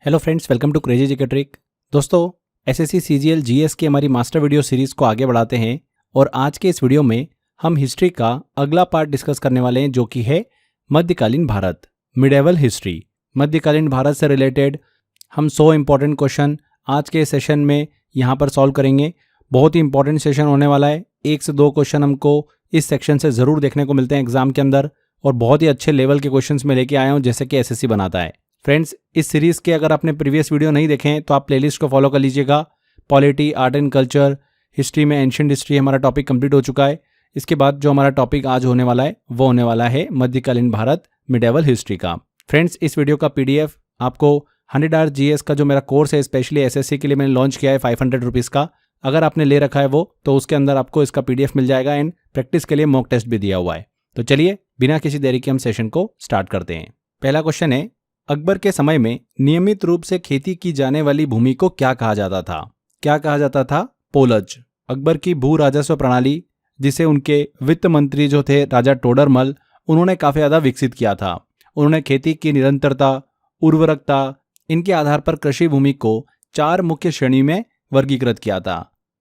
Hello friends, welcome to crazy GK trick. दोस्तों, SSC CGL GS की हमारी master video series को आगे बढ़ाते हैं और आज के इस वीडियो में हम हिस्ट्री का अगला पार्ट डिस्कस करने वाले हैं, जो कि है मध्यकालीन भारत, मिडेवल हिस्ट्री। मध्यकालीन भारत से रिलेटेड हम 100 इंपॉर्टेंट क्वेश्चन आज के सेशन में यहाँ पर सॉल्व करेंगे। बहुत ही इंपॉर्टेंट सेशन होने वाला है। 1 से 2 क्वेश्चन हमको इस सेक्शन से ज़रूर देखने को मिलते हैं एग्जाम के अंदर, और बहुत ही अच्छे लेवल के क्वेश्चंस में लेके आया हूँ, जैसे कि एसएससी बनाता है। फ्रेंड्स, इस सीरीज़ के अगर आपने प्रीवियस वीडियो नहीं देखे हैं तो आप प्लेलिस्ट को फॉलो कर लीजिएगा। Polity, art and culture, history में एंशिएंट हिस्ट्री हमारा टॉपिक कंप्लीट हो चुका है। इसके बाद जो हमारा टॉपिक आज होने वाला है वो होने वाला है मध्यकालीन भारत, मिडेवल हिस्ट्री का। फ्रेंड्स, इस वीडियो का पीडीएफ आपको 100 आवर जीएस का जो मेरा कोर्स है स्पेशली एसएससी के लिए मैंने लॉन्च किया है 500 रुपीज़ का, अगर आपने ले रखा है वो, तो उसके अंदर आपको इसका पीडीएफ मिल जाएगा एंड प्रैक्टिस के लिए मॉक टेस्ट भी दिया हुआ है। तो चलिए बिना किसी देरी के हम सेशन को स्टार्ट करते हैं। पहला क्वेश्चन है, अकबर के समय में नियमित रूप से खेती की जाने वाली भूमि को क्या कहा जाता था? क्या कहा जाता था? पोलज। अकबर की भू राजस्व प्रणाली, जिसे उनके वित्त मंत्री जो थे राजा टोडरमल, उन्होंने काफ़ी ज़्यादा विकसित किया था। उन्होंने खेती की निरंतरता, उर्वरकता, इनके आधार पर कृषि भूमि को 4 मुख्य श्रेणी में वर्गीकृत किया था।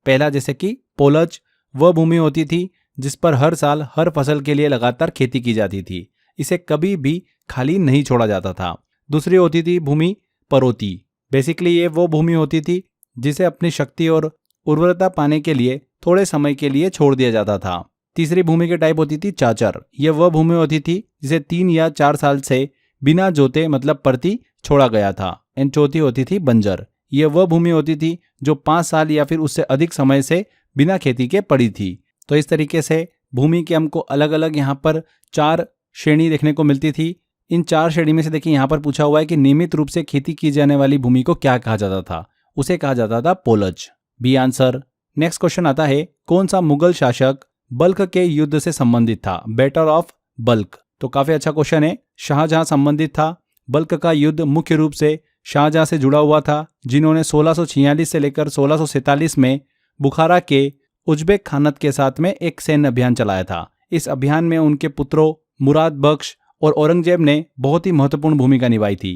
पहला, जैसे कि पोलज, वह भूमि होती थी जिस पर हर साल हर फसल के लिए लगातार खेती की जाती थी। इसे कभी भी खाली नहीं छोड़ा जाता था। दूसरी होती थी भूमि परोती। बेसिकली ये वो भूमि होती थी जिसे अपनी शक्ति और उर्वरता पाने के लिए थोड़े समय के लिए छोड़ दिया जाता था। तीसरी भूमि की टाइप होती थी चाचर। यह वह भूमि होती थी जिसे 3 या 4 साल से बिना जोते मतलब परती छोड़ा गया था। एंड चौथी होती थी बंजर। यह वह भूमि होती थी जो 5 साल या फिर उससे अधिक समय से बिना खेती के पड़ी थी। तो इस तरीके से भूमि के हमको अलग अलग यहाँ पर 4 श्रेणी देखने को मिलती थी। इन 4 श्रेणी में से देखिए यहाँ पर पूछा हुआ है कि नियमित रूप से खेती की जाने वाली भूमि को क्या कहा जाता था? उसे कहा जाता था पोलज। B answer. नेक्स्ट क्वेश्चन आता है, कौन सा मुगल शासक बल्ख के युद्ध से संबंधित था? Battle of Balkh. तो काफी अच्छा क्वेश्चन है। शाहजहां संबंधित था। बल्ख का युद्ध मुख्य रूप से शाहजहां से जुड़ा हुआ था, जिन्होंने 1646 से लेकर 1647 में बुखारा के उज्बेक खानत के साथ में एक सैन्य अभियान चलाया था। इस अभियान में उनके पुत्रों मुराद बख्श और औरंगजेब ने बहुत ही महत्वपूर्ण भूमिका निभाई थी।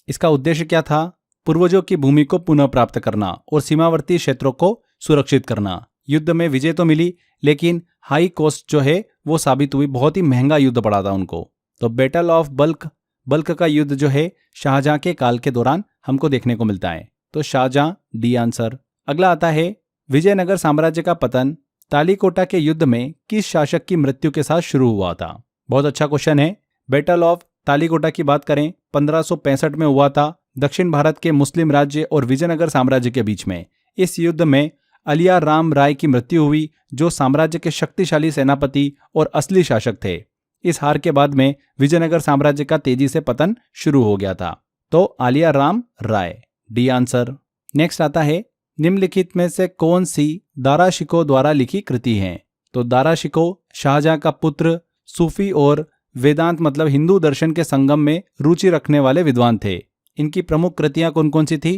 इसका उद्देश्य क्या था? पूर्वजों की भूमि को पुनः प्राप्त करना और सीमावर्ती क्षेत्रों को सुरक्षित करना। युद्ध में विजय तो मिली, लेकिन हाई कॉस्ट जो है वो साबित हुई। बहुत ही महंगा युद्ध पड़ा था उनको। तो बैटल ऑफ बल्ख का युद्ध जो है शाहजहां के काल के दौरान हमको देखने को मिलता है। तो शाहजहां, डी आंसर। अगला आता है, विजयनगर साम्राज्य का पतन तालीकोटा के युद्ध में किस शासक की मृत्यु के साथ शुरू हुआ था? बहुत अच्छा क्वेश्चन है। बैटल ऑफ तालीकोटा की बात करें 1565 में हुआ था, दक्षिण भारत के मुस्लिम राज्य और विजयनगर साम्राज्य के बीच में। इस युद्ध में अलिया राम राय की मृत्यु हुई, जो साम्राज्य के शक्तिशाली सेनापति और असली शासक थे। इस हार के बाद में विजयनगर साम्राज्य का तेजी से पतन शुरू हो गया था। तो आलिया राम राय, डी आंसर। नेक्स्ट आता है, निम्नलिखित में से कौन सी दारा शिकोह द्वारा लिखी कृति है? तो दारा शिकोह शाहजहां का पुत्र, सूफी और वेदांत मतलब हिंदू दर्शन के संगम में रुचि रखने वाले विद्वान थे। इनकी प्रमुख कृतियां कौन कौन सी थी?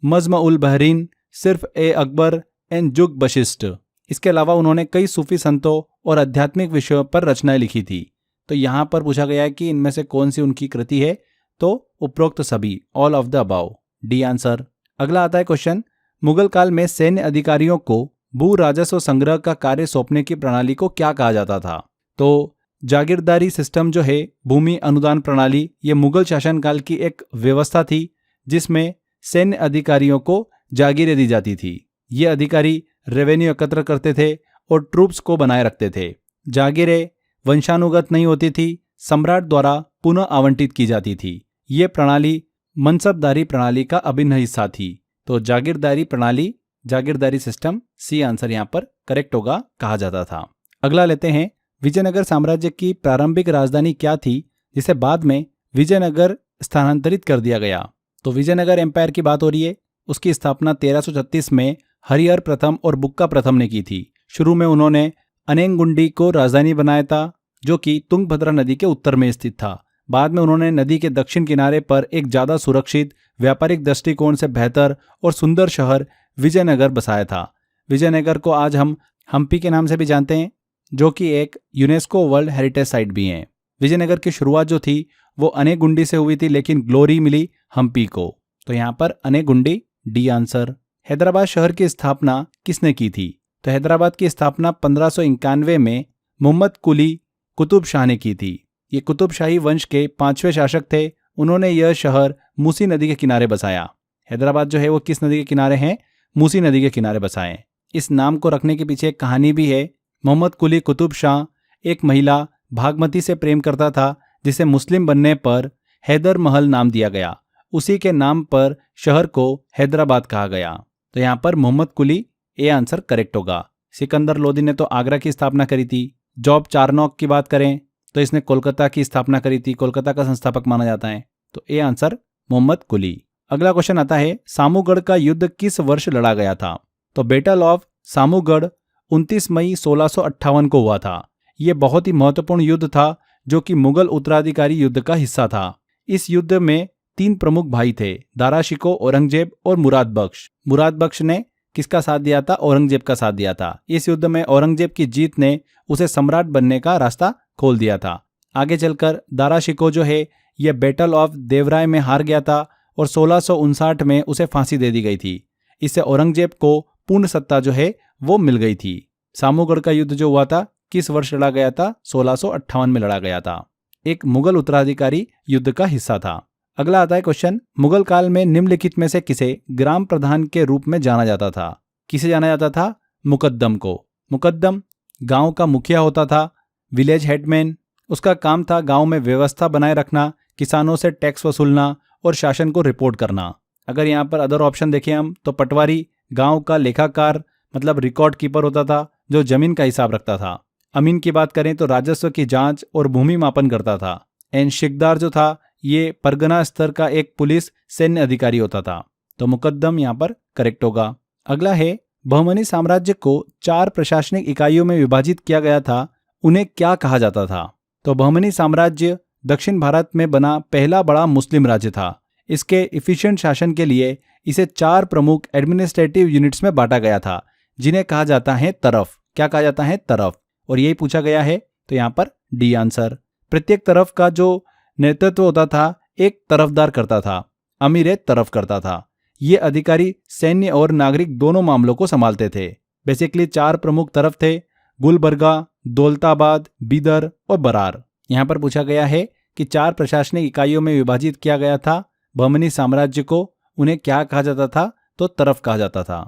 मज्म उल बहरीन, सिर्फ ए अकबर एंड जुग बशिष्ट। इसके अलावा उन्होंने कई सूफी संतों और आध्यात्मिक विषयों पर रचनाएं लिखी थी। तो यहाँ पर पूछा गया है कि इनमें से कौन सी उनकी कृति है? तो उपरोक्त सभी, all of the above, D answer. अगला आता है क्वेश्चन, मुगल काल में सैन्य अधिकारियों को भू राजस्व संग्रह का कार्य सौंपने की प्रणाली को क्या कहा जाता था? तो जागीरदारी सिस्टम जो है, भूमि अनुदान प्रणाली, ये मुगल शासनकाल की एक व्यवस्था थी जिसमें सैन्य अधिकारियों को जागीरें दी जाती थी। ये अधिकारी रेवेन्यू एकत्र करते थे और ट्रूप्स को बनाए रखते थे। जागीरें वंशानुगत नहीं होती थी, सम्राट द्वारा पुनः आवंटित की जाती थी। ये प्रणाली मनसबदारी प्रणाली का अभिन्न हिस्सा थी। तो जागीरदारी प्रणाली, जागीरदारी सिस्टम, सी आंसर यहाँ पर करेक्ट होगा, कहा जाता था। अगला लेते हैं, विजयनगर साम्राज्य की प्रारंभिक राजधानी क्या थी जिसे बाद में विजयनगर स्थानांतरित कर दिया गया? तो विजयनगर एम्पायर की बात हो रही है। उसकी स्थापना 1336 में हरिहर प्रथम और बुक्का प्रथम ने की थी। शुरू में उन्होंने अनेंगुंडी को राजधानी बनाया था, जो कि तुंगभद्रा नदी के उत्तर में स्थित था। बाद में उन्होंने नदी के दक्षिण किनारे पर एक ज़्यादा सुरक्षित, व्यापारिक दृष्टिकोण से बेहतर और सुंदर शहर विजयनगर बसाया था। विजयनगर को आज हम हम्पी के नाम से भी जानते हैं, जो कि एक यूनेस्को वर्ल्ड हेरिटेज साइट भी है। विजयनगर की शुरुआत जो थी वो अनेगुंडी से हुई थी, लेकिन ग्लोरी मिली हम्पी को। तो यहाँ पर अनेगुंडी डी आंसर। हैदराबाद शहर की स्थापना किसने की थी? तो हैदराबाद की स्थापना 1591 में मोहम्मद कुली कुतुब शाह ने की थी। ये कुतुब शाही वंश के 5वें शासक थे। उन्होंने यह शहर मूसी नदी के किनारे बसाया। हैदराबाद जो है वो किस नदी के किनारे है? मूसी नदी के किनारे बसाए। इस नाम को रखने के पीछे एक कहानी भी है। मोहम्मद कुली कुतुब शाह एक महिला भागमती से प्रेम करता था, जिसे मुस्लिम बनने पर हैदर महल नाम दिया गया। उसी के नाम पर शहर को हैदराबाद कहा गया। तो यहाँ पर मोहम्मद कुली ए आंसर करेक्ट होगा। सिकंदर लोदी ने तो आगरा की स्थापना करी थी। जॉब चारनॉक की बात करें तो इसने कोलकाता की स्थापना करी थी, कोलकाता का संस्थापक माना जाता है। तो ए आंसर मोहम्मद कुली। अगला क्वेश्चन आता है, सामूगढ़ का युद्ध किस वर्ष लड़ा गया था? तो बैटल ऑफ सामूगढ़ 29 मई 1658 को हुआ था। यह बहुत ही महत्वपूर्ण युद्ध था जो कि मुगल उत्तराधिकारी युद्ध का हिस्सा था। इस युद्ध में 3 प्रमुख भाई थे, दारा शिकोह, औरंगजेब और मुराद बख्श। मुराद बख्श ने किसका साथ दिया था? औरंगजेब का साथ दिया था। इस युद्ध में औरंगजेब की जीत ने उसे सम्राट बनने का रास्ता खोल दिया था। आगे चलकर दारा शिकोह जो है यह बैटल ऑफ देवराय में हार गया था और 1659 में उसे फांसी दे दी गई थी। इससे औरंगजेब को पूर्ण सत्ता जो है वो मिल गई थी। सामूगढ़ का युद्ध जो हुआ था किस वर्ष लड़ा गया था? 1658 में लड़ा गया था। एक मुगल उत्तराधिकारी युद्ध का हिस्सा था। अगला आता है क्वेश्चन, मुगल काल में निम्नलिखित में से किसे ग्राम प्रधान के रूप में जाना जाता था? किसे जाना जाता था? मुकद्दम को। मुकद्दम गांव का मुखिया होता था, विलेज हेडमैन। उसका काम था गांव में व्यवस्था बनाए रखना, किसानों से टैक्स वसूलना और शासन को रिपोर्ट करना। अगर यहाँ पर अदर ऑप्शन देखें हम तो पटवारी गांव का लेखाकार मतलब रिकॉर्ड कीपर होता था जो जमीन का हिसाब रखता था। अमीन की बात करें तो राजस्व की जांच और भूमि मापन करता था। एंड शिकदार जो था ये परगना स्तर का एक पुलिस सैन्य अधिकारी होता था। तो मुकद्दम यहाँ पर करेक्ट होगा। अगला है, बहमनी साम्राज्य को 4 प्रशासनिक इकाइयों में विभाजित किया गया था, उन्हें क्या कहा जाता था? तो बहमनी साम्राज्य दक्षिण भारत में बना पहला बड़ा मुस्लिम राज्य था। इसके इफिशिएंट शासन के लिए इसे 4 प्रमुख एडमिनिस्ट्रेटिव यूनिट्स में बांटा गया था, जिन्हें कहा जाता है तरफ। क्या कहा जाता है? तरफ। और यही पूछा गया है तो यहाँ पर डी आंसर। प्रत्येक तरफ का जो नेतृत्व होता था एक तरफदार करता था, अमीर एक तरफ करता था। ये अधिकारी सैन्य और नागरिक दोनों मामलों को संभालते थे। बेसिकली 4 प्रमुख तरफ थे, गुलबर्गा, दौलताबाद, बीदर और बरार। यहाँ पर पूछा गया है कि 4 प्रशासनिक इकाइयों में विभाजित किया गया था बहमनी साम्राज्य को, उन्हें क्या कहा जाता था? तो तरफ कहा जाता था।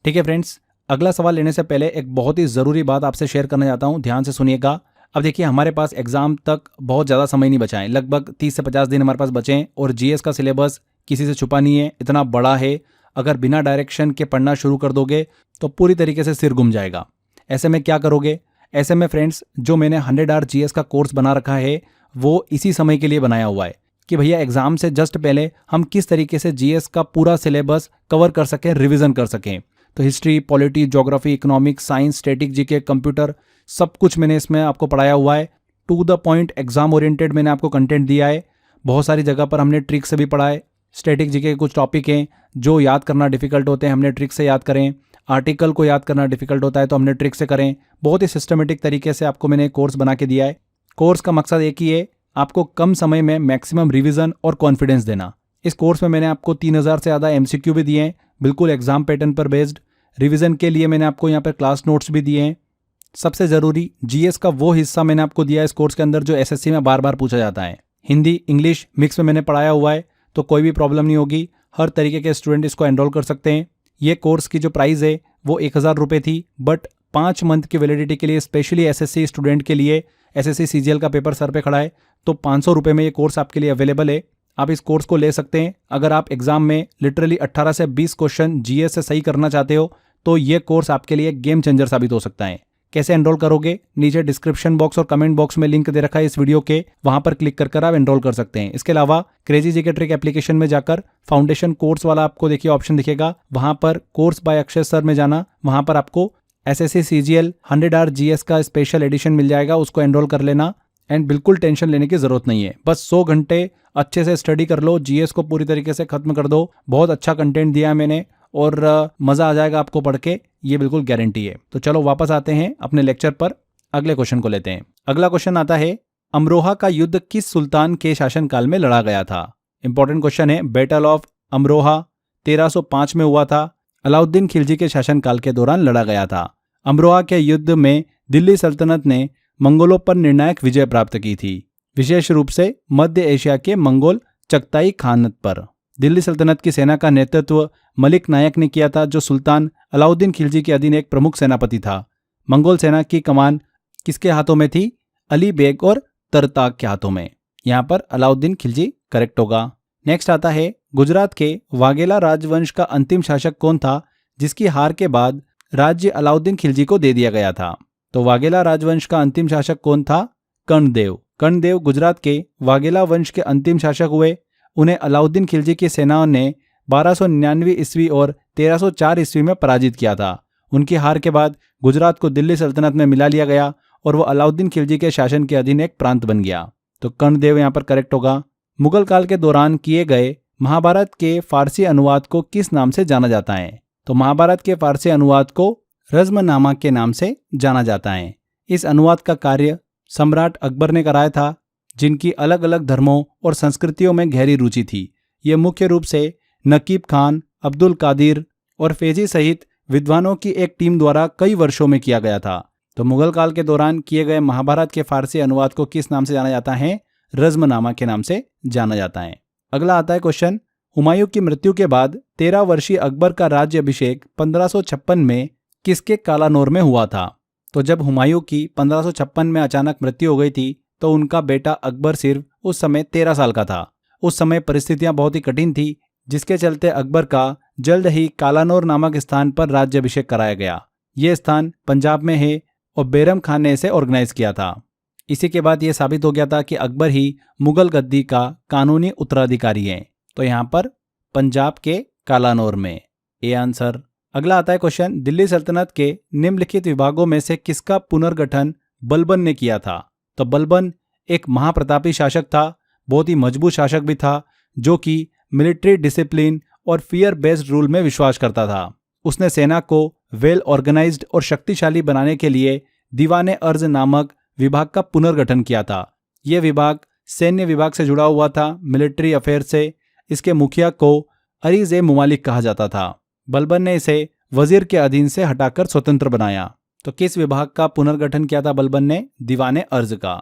ठीक है फ्रेंड्स, अगला सवाल लेने से पहले एक बहुत ही ज़रूरी बात आपसे शेयर करना चाहता हूँ, ध्यान से सुनिएगा। अब देखिए हमारे पास एग्जाम तक बहुत ज़्यादा समय नहीं बचा है, लगभग 30 से 50 दिन हमारे पास बचे हैं और जीएस का सिलेबस किसी से छुपा नहीं है, इतना बड़ा है। अगर बिना डायरेक्शन के पढ़ना शुरू कर दोगे तो पूरी तरीके से सिर घूम जाएगा। ऐसे में क्या करोगे? ऐसे में फ्रेंड्स जो मैंने 100 आवर जीएस का कोर्स बना रखा है वो इसी समय के लिए बनाया हुआ है कि भैया एग्जाम से जस्ट पहले हम किस तरीके से जीएस का पूरा सिलेबस कवर कर सकें, रिवीजन कर सकें। तो history, polity, geography, economics, science, static GK, computer, सब कुछ मैंने इसमें आपको पढ़ाया हुआ है। To the point exam oriented मैंने आपको कंटेंट दिया है। बहुत सारी जगह पर हमने ट्रिक से भी पढ़ा है। स्टैटिक जीके के कुछ टॉपिक हैं जो याद करना डिफिकल्ट होते हैं, हमने ट्रिक से याद करें। आर्टिकल को याद करना डिफिकल्ट होता है तो हमने ट्रिक से करें। बहुत ही सिस्टमेटिक तरीके से आपको मैंने कोर्स बना के दिया है। कोर्स का मकसद एक ही है, आपको कम समय में मैक्सिमम रिवीजन और कॉन्फिडेंस देना। इस कोर्स में मैंने आपको 3000 से ज़्यादा एमसीक्यू भी दिए हैं, बिल्कुल एग्जाम पैटर्न पर बेस्ड। रिवीजन के लिए मैंने आपको यहाँ पर क्लास नोट्स भी दिए हैं। सबसे ज़रूरी जीएस का वो हिस्सा मैंने आपको दिया है इस कोर्स के अंदर जो एसएससी में बार बार पूछा जाता है। हिंदी, इंग्लिश मिक्स में मैंने पढ़ाया हुआ है तो कोई भी प्रॉब्लम नहीं होगी। हर तरीके के स्टूडेंट इसको एनरोल कर सकते हैं। ये कोर्स की जो प्राइस है वो 1000 रुपये थी, बट 5 मंथ की वैलिडिटी के लिए स्पेशली एसएससी स्टूडेंट के लिए, एसएससी सीजीएल का पेपर सर पे खड़ा है तो 500 रुपये में ये कोर्स आपके लिए अवेलेबल है। आप इस कोर्स को ले सकते हैं। अगर आप एग्जाम में लिटरली 18 से 20 क्वेश्चन जीएस से सही करना चाहते हो तो ये कोर्स आपके लिए गेम चेंजर साबित हो सकता है। कैसे एनरोल करोगे? नीचे डिस्क्रिप्शन बॉक्स और कमेंट बॉक्स में लिंक दे रखा है इस वीडियो के, वहां पर क्लिक कर आप एनरोल कर सकते हैं। इसके अलावा क्रेजी जीके ट्रिक एप्लीकेशन में जाकर फाउंडेशन कोर्स वाला आपको देखिए ऑप्शन दिखेगा, वहां पर कोर्स बाय अक्षय सर में जाना, वहां पर आपको एसएससी सीजीएल 100 आवर जीएस का स्पेशल एडिशन मिल जाएगा, उसको एनरोल कर लेना। एंड बिल्कुल टेंशन लेने की जरूरत नहीं है, बस 100 घंटे अच्छे से स्टडी कर लो, जीएस को पूरी तरीके से खत्म कर दो। बहुत अच्छा कंटेंट दिया है मैंने और मजा आ जाएगा आपको पढ़ के, ये बिल्कुल गारंटी है। तो चलो वापस आते हैं अपने लेक्चर पर, अगले क्वेश्चन को लेते हैं। अगला क्वेश्चन आता है, अमरोहा का युद्ध किस सुल्तान के शासनकाल में लड़ा गया था? इंपॉर्टेंट क्वेश्चन है। बैटल ऑफ अमरोहा 1305 में हुआ था। अलाउद्दीन खिलजी के शासनकाल के दौरान लड़ा गया था। अमरोहा के युद्ध में दिल्ली सल्तनत ने मंगोलों पर निर्णायक विजय प्राप्त की थी, विशेष रूप से मध्य एशिया के मंगोल चगताई खानत पर। दिल्ली सल्तनत की सेना का नेतृत्व मलिक नायक ने किया था, जो सुल्तान अलाउद्दीन खिलजी के अधीन एक प्रमुख सेनापति था। मंगोल सेना की कमान किसके हाथों में थी? अली बेग और तरताग के हाथों में। यहाँ पर अलाउद्दीन खिलजी करेक्ट होगा। नेक्स्ट आता है, गुजरात के वाघेला राजवंश का अंतिम शासक कौन था जिसकी हार के बाद राज्य अलाउद्दीन खिलजी को दे दिया गया था? तो वाघेला राजवंश का अंतिम शासक कौन था? कर्णदेव। कर्णदेव गुजरात के वाघेला वंश के अंतिम शासक हुए। उन्हें अलाउद्दीन खिलजी की सेनाओं ने 1299 ईस्वी और 1304 ईस्वी में पराजित किया था। उनकी हार के बाद गुजरात को दिल्ली सल्तनत में मिला लिया गया और वो अलाउद्दीन खिलजी के शासन के अधीन एक प्रांत बन गया। तो कर्णदेव यहाँ पर करेक्ट होगा। मुगल काल के दौरान किए गए महाभारत के फारसी अनुवाद को किस नाम से जाना जाता है? तो महाभारत के फारसी अनुवाद को रज़्मनामा के नाम से जाना जाता है। इस अनुवाद का कार्य सम्राट अकबर ने कराया था, जिनकी अलग अलग धर्मों और संस्कृतियों में गहरी रुचि थी। ये मुख्य रूप से नकीब खान, अब्दुल कादिर और फैजी सहित विद्वानों की एक टीम द्वारा कई वर्षों में किया गया था। तो मुगल काल के दौरान किए गए महाभारत के फारसी अनुवाद को किस नाम से जाना जाता है? रज़्मनामा के नाम से जाना जाता है। अगला आता है क्वेश्चन, हुमायूं की मृत्यु के बाद 13 वर्षीय अकबर का राज्य अभिषेक 1556 में किसके कालानौर में हुआ था? तो जब हुमायूं की 1556 में अचानक मृत्यु हो गई थी तो उनका बेटा अकबर सिर्फ उस समय 13 साल का था। उस समय परिस्थितियां बहुत ही कठिन थी, जिसके चलते अकबर का जल्द ही कालानौर नामक स्थान पर राज्य अभिषेक कराया गया। यह स्थान पंजाब में है और बैरम खान ने इसे ऑर्गेनाइज किया था। इसी के बाद यह साबित हो गया था कि अकबर ही मुगल गद्दी का कानूनी उत्तराधिकारी है। तो यहाँ पर पंजाब के कालानौर में ए आंसर। अगला आता है क्वेश्चन, दिल्ली सल्तनत के निम्नलिखित विभागों में से किसका पुनर्गठन बलबन ने किया था? तो बलबन एक महाप्रतापी शासक था, बहुत ही मजबूत शासक भी था, जो कि मिलिट्री डिसिप्लिन और फियर बेस्ड रूल में विश्वास करता था। उसने सेना को वेल ऑर्गेनाइज्ड और शक्तिशाली बनाने के लिए दीवाने अर्ज नामक विभाग का पुनर्गठन किया था। यह विभाग सैन्य विभाग से जुड़ा हुआ था, मिलिट्री अफेयर से। इसके मुखिया को अरीज ए मुमालिक कहा जाता था। बलबन ने इसे वजीर के अधीन से हटाकर स्वतंत्र बनाया। तो किस विभाग का पुनर्गठन किया था बलबन ने? दीवाने अर्ज का।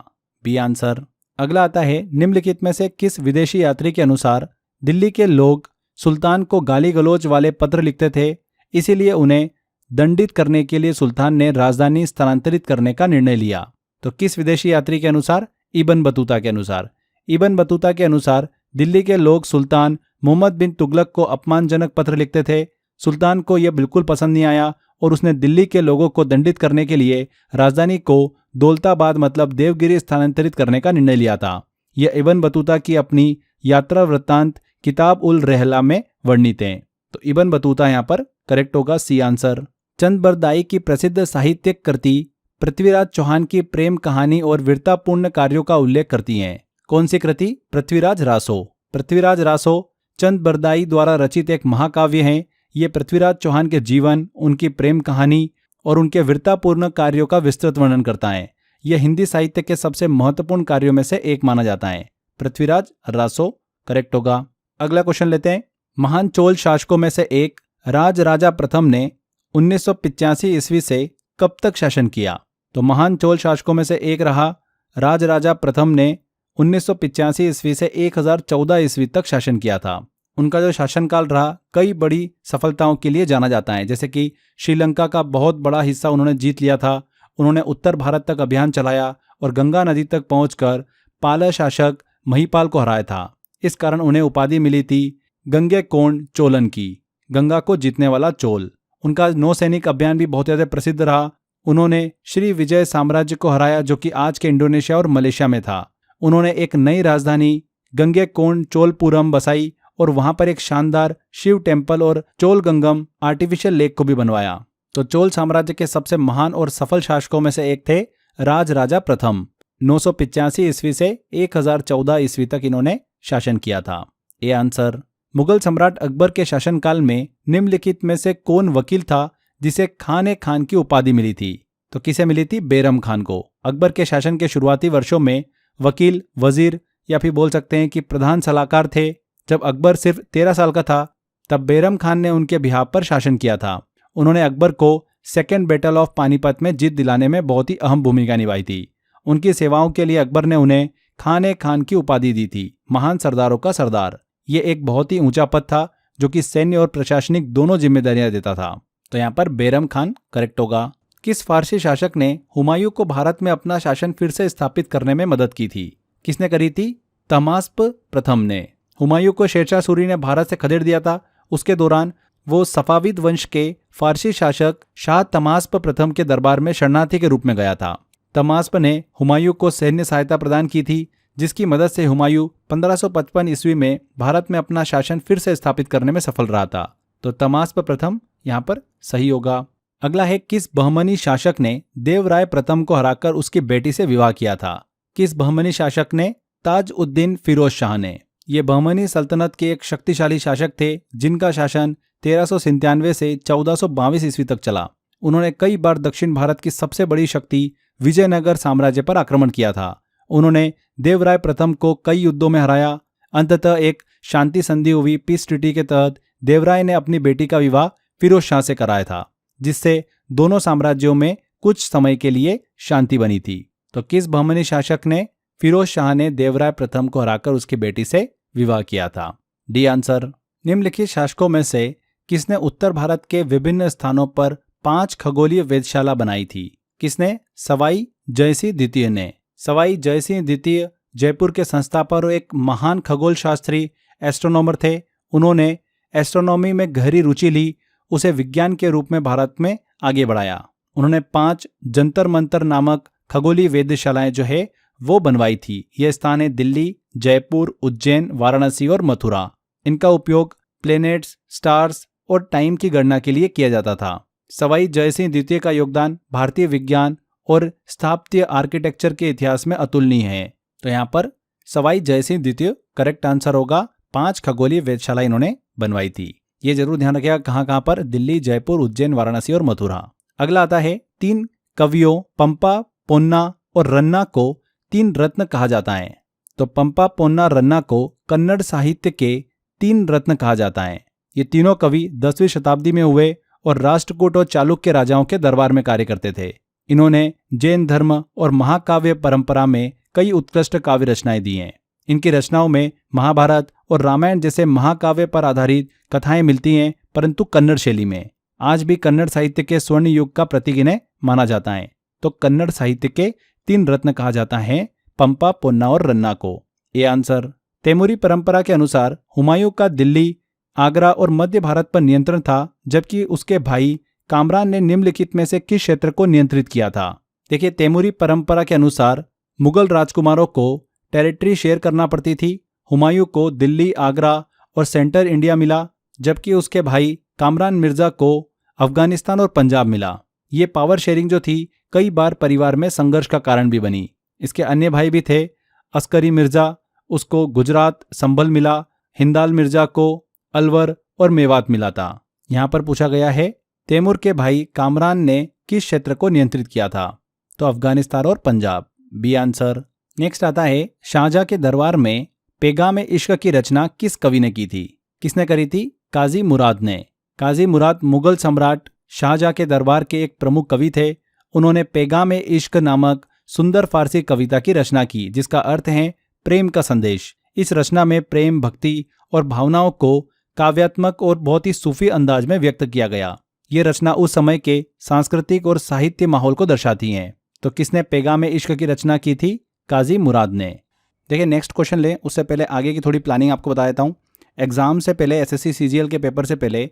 B answer. अगला आता है, निम्नलिखित में से किस विदेशी यात्री के अनुसार दिल्ली के लोग सुल्तान को गाली गलौज वाले पत्र लिखते थे, इसीलिए उन्हें दंडित करने के लिए सुल्तान ने राजधानी स्थानांतरित करने का निर्णय लिया? तो किस विदेशी यात्री के अनुसार? इब्न बतूता के अनुसार। इब्न बतूता के अनुसार दिल्ली के लोग सुल्तान मोहम्मद बिन तुगलक को अपमानजनक पत्र लिखते थे। सुल्तान को यह बिल्कुल पसंद नहीं आया और उसने दिल्ली के लोगों को दंडित करने के लिए राजधानी को दौलताबाद मतलब देवगिरी स्थानांतरित करने का निर्णय लिया था। यह इब्न बतूता की अपनी यात्रा वृत्तांत किताब उल रहला में वर्णित है। तो इब्न बतूता यहाँ पर करेक्ट होगा, सी आंसर। चंद बरदाई की प्रसिद्ध साहित्यिक कृति पृथ्वीराज चौहान की प्रेम कहानी और वीरतापूर्ण कार्यों का उल्लेख करती हैं। कौन सी कृति? पृथ्वीराज रासो। पृथ्वीराज रासो चंद बरदाई द्वारा रचित एक महाकाव्य है। ये पृथ्वीराज चौहान के जीवन, उनकी प्रेम कहानी और उनके वीरतापूर्ण कार्यों का विस्तृत वर्णन करता है। यह हिंदी साहित्य के सबसे महत्वपूर्ण कार्यों में से एक माना जाता है। पृथ्वीराज रासो करेक्ट होगा। अगला क्वेश्चन लेते हैं। महान चोल शासकों में से एक राजराजा प्रथम ने 1985 ईस्वी से कब तक शासन किया? तो महान चोल शासकों में से एक रहा राजराजा प्रथम ने 1985 ईस्वी से 1014 ईस्वी तक शासन किया था। उनका जो शासनकाल रहा कई बड़ी सफलताओं के लिए जाना जाता है, जैसे कि श्रीलंका का बहुत बड़ा हिस्सा उन्होंने जीत लिया था। उन्होंने उत्तर भारत तक अभियान चलाया और गंगा नदी तक पहुंचकर पाला शासक महिपाल को हराया था। इस कारण उन्हें उपाधि मिली थी गंगेकोंड चोलन की, गंगा को जीतने वाला चोल। उनका नौसैनिक अभियान भी बहुत ज़्यादा प्रसिद्ध रहा। उन्होंने श्री विजय साम्राज्य को हराया, जो कि आज के इंडोनेशिया और मलेशिया में था। उन्होंने एक नई राजधानी गंगेकोंड चोलपुरम बसाई और वहां पर एक शानदार शिव टेम्पल और चोलगंगम आर्टिफिशियल लेक को भी बनवाया। तो चोल साम्राज्य के सबसे महान और सफल शासकों में से एक थे राजराजा प्रथम। 985 ईस्वी से 1014 ईस्वी तक इन्होंने शासन किया था। ये आंसर। मुगल सम्राट अकबर के शासनकाल में निम्नलिखित में से कौन वकील था जिसे खान ए खान की उपाधि मिली थी? तो किसे मिली थी? बैरम खान को। अकबर के शासन के शुरुआती वर्षों में वकील, वजीर या फिर बोल सकते हैं कि प्रधान सलाहकार थे। जब अकबर सिर्फ 13 साल का था तब बैरम खान ने उनके बिहाफ पर शासन किया था। उन्होंने अकबर को सेकेंड बैटल ऑफ पानीपत में जीत दिलाने में बहुत ही अहम भूमिका निभाई थी। उनकी सेवाओं के लिए अकबर ने उन्हें खान की उपाधि दी थी, महान सरदारों का सरदार। ये एक बहुत ही ऊंचा पद था जो कि सैन्य और प्रशासनिक दोनों जिम्मेदारियां देता था। तो यहाँ पर बैरम खान करेक्ट होगा। किस फारसी शासक ने हुमायूं को भारत में अपना शासन फिर से स्थापित करने में मदद की थी? किसने करी थी? तहमास्प प्रथम ने। हुमायूं को शेरशाह सूरी ने भारत से खदेड़ दिया था। उसके दौरान वो सफाविद वंश के फारसी शासक शाह तहमास्प प्रथम के दरबार में शरणार्थी के रूप में गया था। तहमास्प ने हुमायूं को सैन्य सहायता प्रदान की थी, जिसकी मदद से हुमायूं 1555 ईस्वी में भारत में अपना शासन फिर से स्थापित करने में सफल रहा था। तो तहमास्प प्रथम यहाँ पर सही होगा। अगला है, किस बहमनी शासक ने देवराय प्रथम को हराकर उसकी बेटी से विवाह किया था? किस बहमनी शासक ने? ताज उद्दीन फिरोज शाह ने। ये बहमनी सल्तनत के एक शक्तिशाली शासक थे जिनका शासन 1397 से 1422 ईस्वी तक चला। उन्होंने कई बार दक्षिण भारत की सबसे बड़ी शक्ति विजयनगर साम्राज्य पर आक्रमण किया था। उन्होंने देवराय प्रथम को कई युद्धों में हराया। अंततः एक शांति संधि हुई पीस ट्रीटी के तहत देवराय ने अपनी बेटी का विवाह फिरोज शाह से कराया था, जिससे दोनों साम्राज्यों में कुछ समय के लिए शांति बनी थी। तो किस बहमनी शासक ने? फिरोज शाह ने देवराय प्रथम को हराकर उसकी बेटी से विवाह किया था। D answer. निम्नलिखित शासकों में से किसने उत्तर भारत के विभिन्न स्थानों पर 5 खगोलीय वेधशाला बनाई थी? किसने? सवाई जयसिंह द्वितीय ने। सवाई जयसिंह द्वितीय जयपुर के संस्थापक और एक महान खगोल शास्त्री एस्ट्रोनॉमर थे। उन्होंने एस्ट्रोनॉमी में गहरी रुचि ली, उसे विज्ञान के रूप में भारत में आगे बढ़ाया। उन्होंने 5 जंतर मंतर नामक खगोलीय वेधशालाएं जो है वो बनवाई थी। ये स्थान है दिल्ली, जयपुर, उज्जैन, वाराणसी और मथुरा। इनका उपयोग प्लेनेट्स, स्टार्स और टाइम की गणना के लिए किया जाता था। सवाई जयसिंह द्वितीय का योगदान भारतीय विज्ञान और स्थापत्य आर्किटेक्चर के इतिहास में अतुलनीय है। तो यहाँ पर सवाई जयसिंह द्वितीय करेक्ट आंसर होगा। 5 खगोलीय वेधशाला इन्होंने बनवाई थी। ये जरूर ध्यान रखिएगा कहाँ पर? दिल्ली, जयपुर, उज्जैन, वाराणसी और मथुरा। अगला आता है, 3 कवियों पंपा, पोन्ना और रन्ना को 3 रत्न कहा जाता है। तो पंपा, पोन्ना, रन्ना को कन्नड़ साहित्य के 3 रत्न कहा जाता है। ये तीनों कवि 10वीं शताब्दी में हुए और राष्ट्रकूट और चालुक्य राजाओं के दरबार में कार्य करते थे। इन्होंने जैन धर्म और महाकाव्य परंपरा में कई उत्कृष्ट काव्य रचनाएं दी हैं। इनकी रचनाओं में महाभारत और रामायण जैसे महाकाव्य पर आधारित कथाएं मिलती हैं, परंतु कन्नड़ शैली में। आज भी कन्नड़ साहित्य के स्वर्ण युग का प्रतीक इन्हें माना जाता है। तो कन्नड़ साहित्य के 3 रत्न कहा जाता है पंपा, पोन्ना और रन्ना को। ये आंसर। तैमूरी परंपरा के अनुसार हुमायूं का दिल्ली, आगरा और मध्य भारत पर नियंत्रण था, जबकि उसके भाई कामरान ने निम्नलिखित में से किस क्षेत्र को नियंत्रित किया था? देखिए, तैमूरी परंपरा के अनुसार मुगल राजकुमारों को टेरिटरी शेयर करना पड़ती थी। हुमायूं को दिल्ली, आगरा और सेंट्रल इंडिया मिला, जबकि उसके भाई कामरान मिर्जा को अफगानिस्तान और पंजाब मिला। ये पावर शेयरिंग जो थी कई बार परिवार में संघर्ष का कारण भी बनी। इसके अन्य भाई भी थे। अस्करी मिर्जा, उसको गुजरात, संभल मिला। हिंदाल मिर्जा को अलवर और मेवात मिला था। यहाँ पर पूछा गया है, तैमूर के भाई कामरान ने किस क्षेत्र को नियंत्रित किया था? तो अफगानिस्तान और पंजाब। B answer. नेक्स्ट आता है, शाहजहां के दरबार में पैगाम इश्क की रचना किस कवि ने की थी? किसने करी थी? काजी मुराद ने। काजी मुराद मुगल सम्राट शाहजहां के दरबार के एक प्रमुख कवि थे। उन्होंने पैगाम इश्क नामक सुंदर फारसी कविता की रचना की, जिसका अर्थ है प्रेम का संदेश। इस रचना में प्रेम, भक्ति और भावनाओं को काव्यात्मक और बहुत ही सूफी अंदाज में व्यक्त किया गया। ये रचना उस समय के सांस्कृतिक और साहित्य माहौल को दर्शाती हैं। तो किसने पैगाम इश्क की रचना की थी? काजी मुराद ने। देखिए, नेक्स्ट क्वेश्चन लें, उससे पहले आगे की थोड़ी प्लानिंग आपको बता देता हूँ। एग्जाम से पहले, एसएससी सीजीएल के पेपर से पहले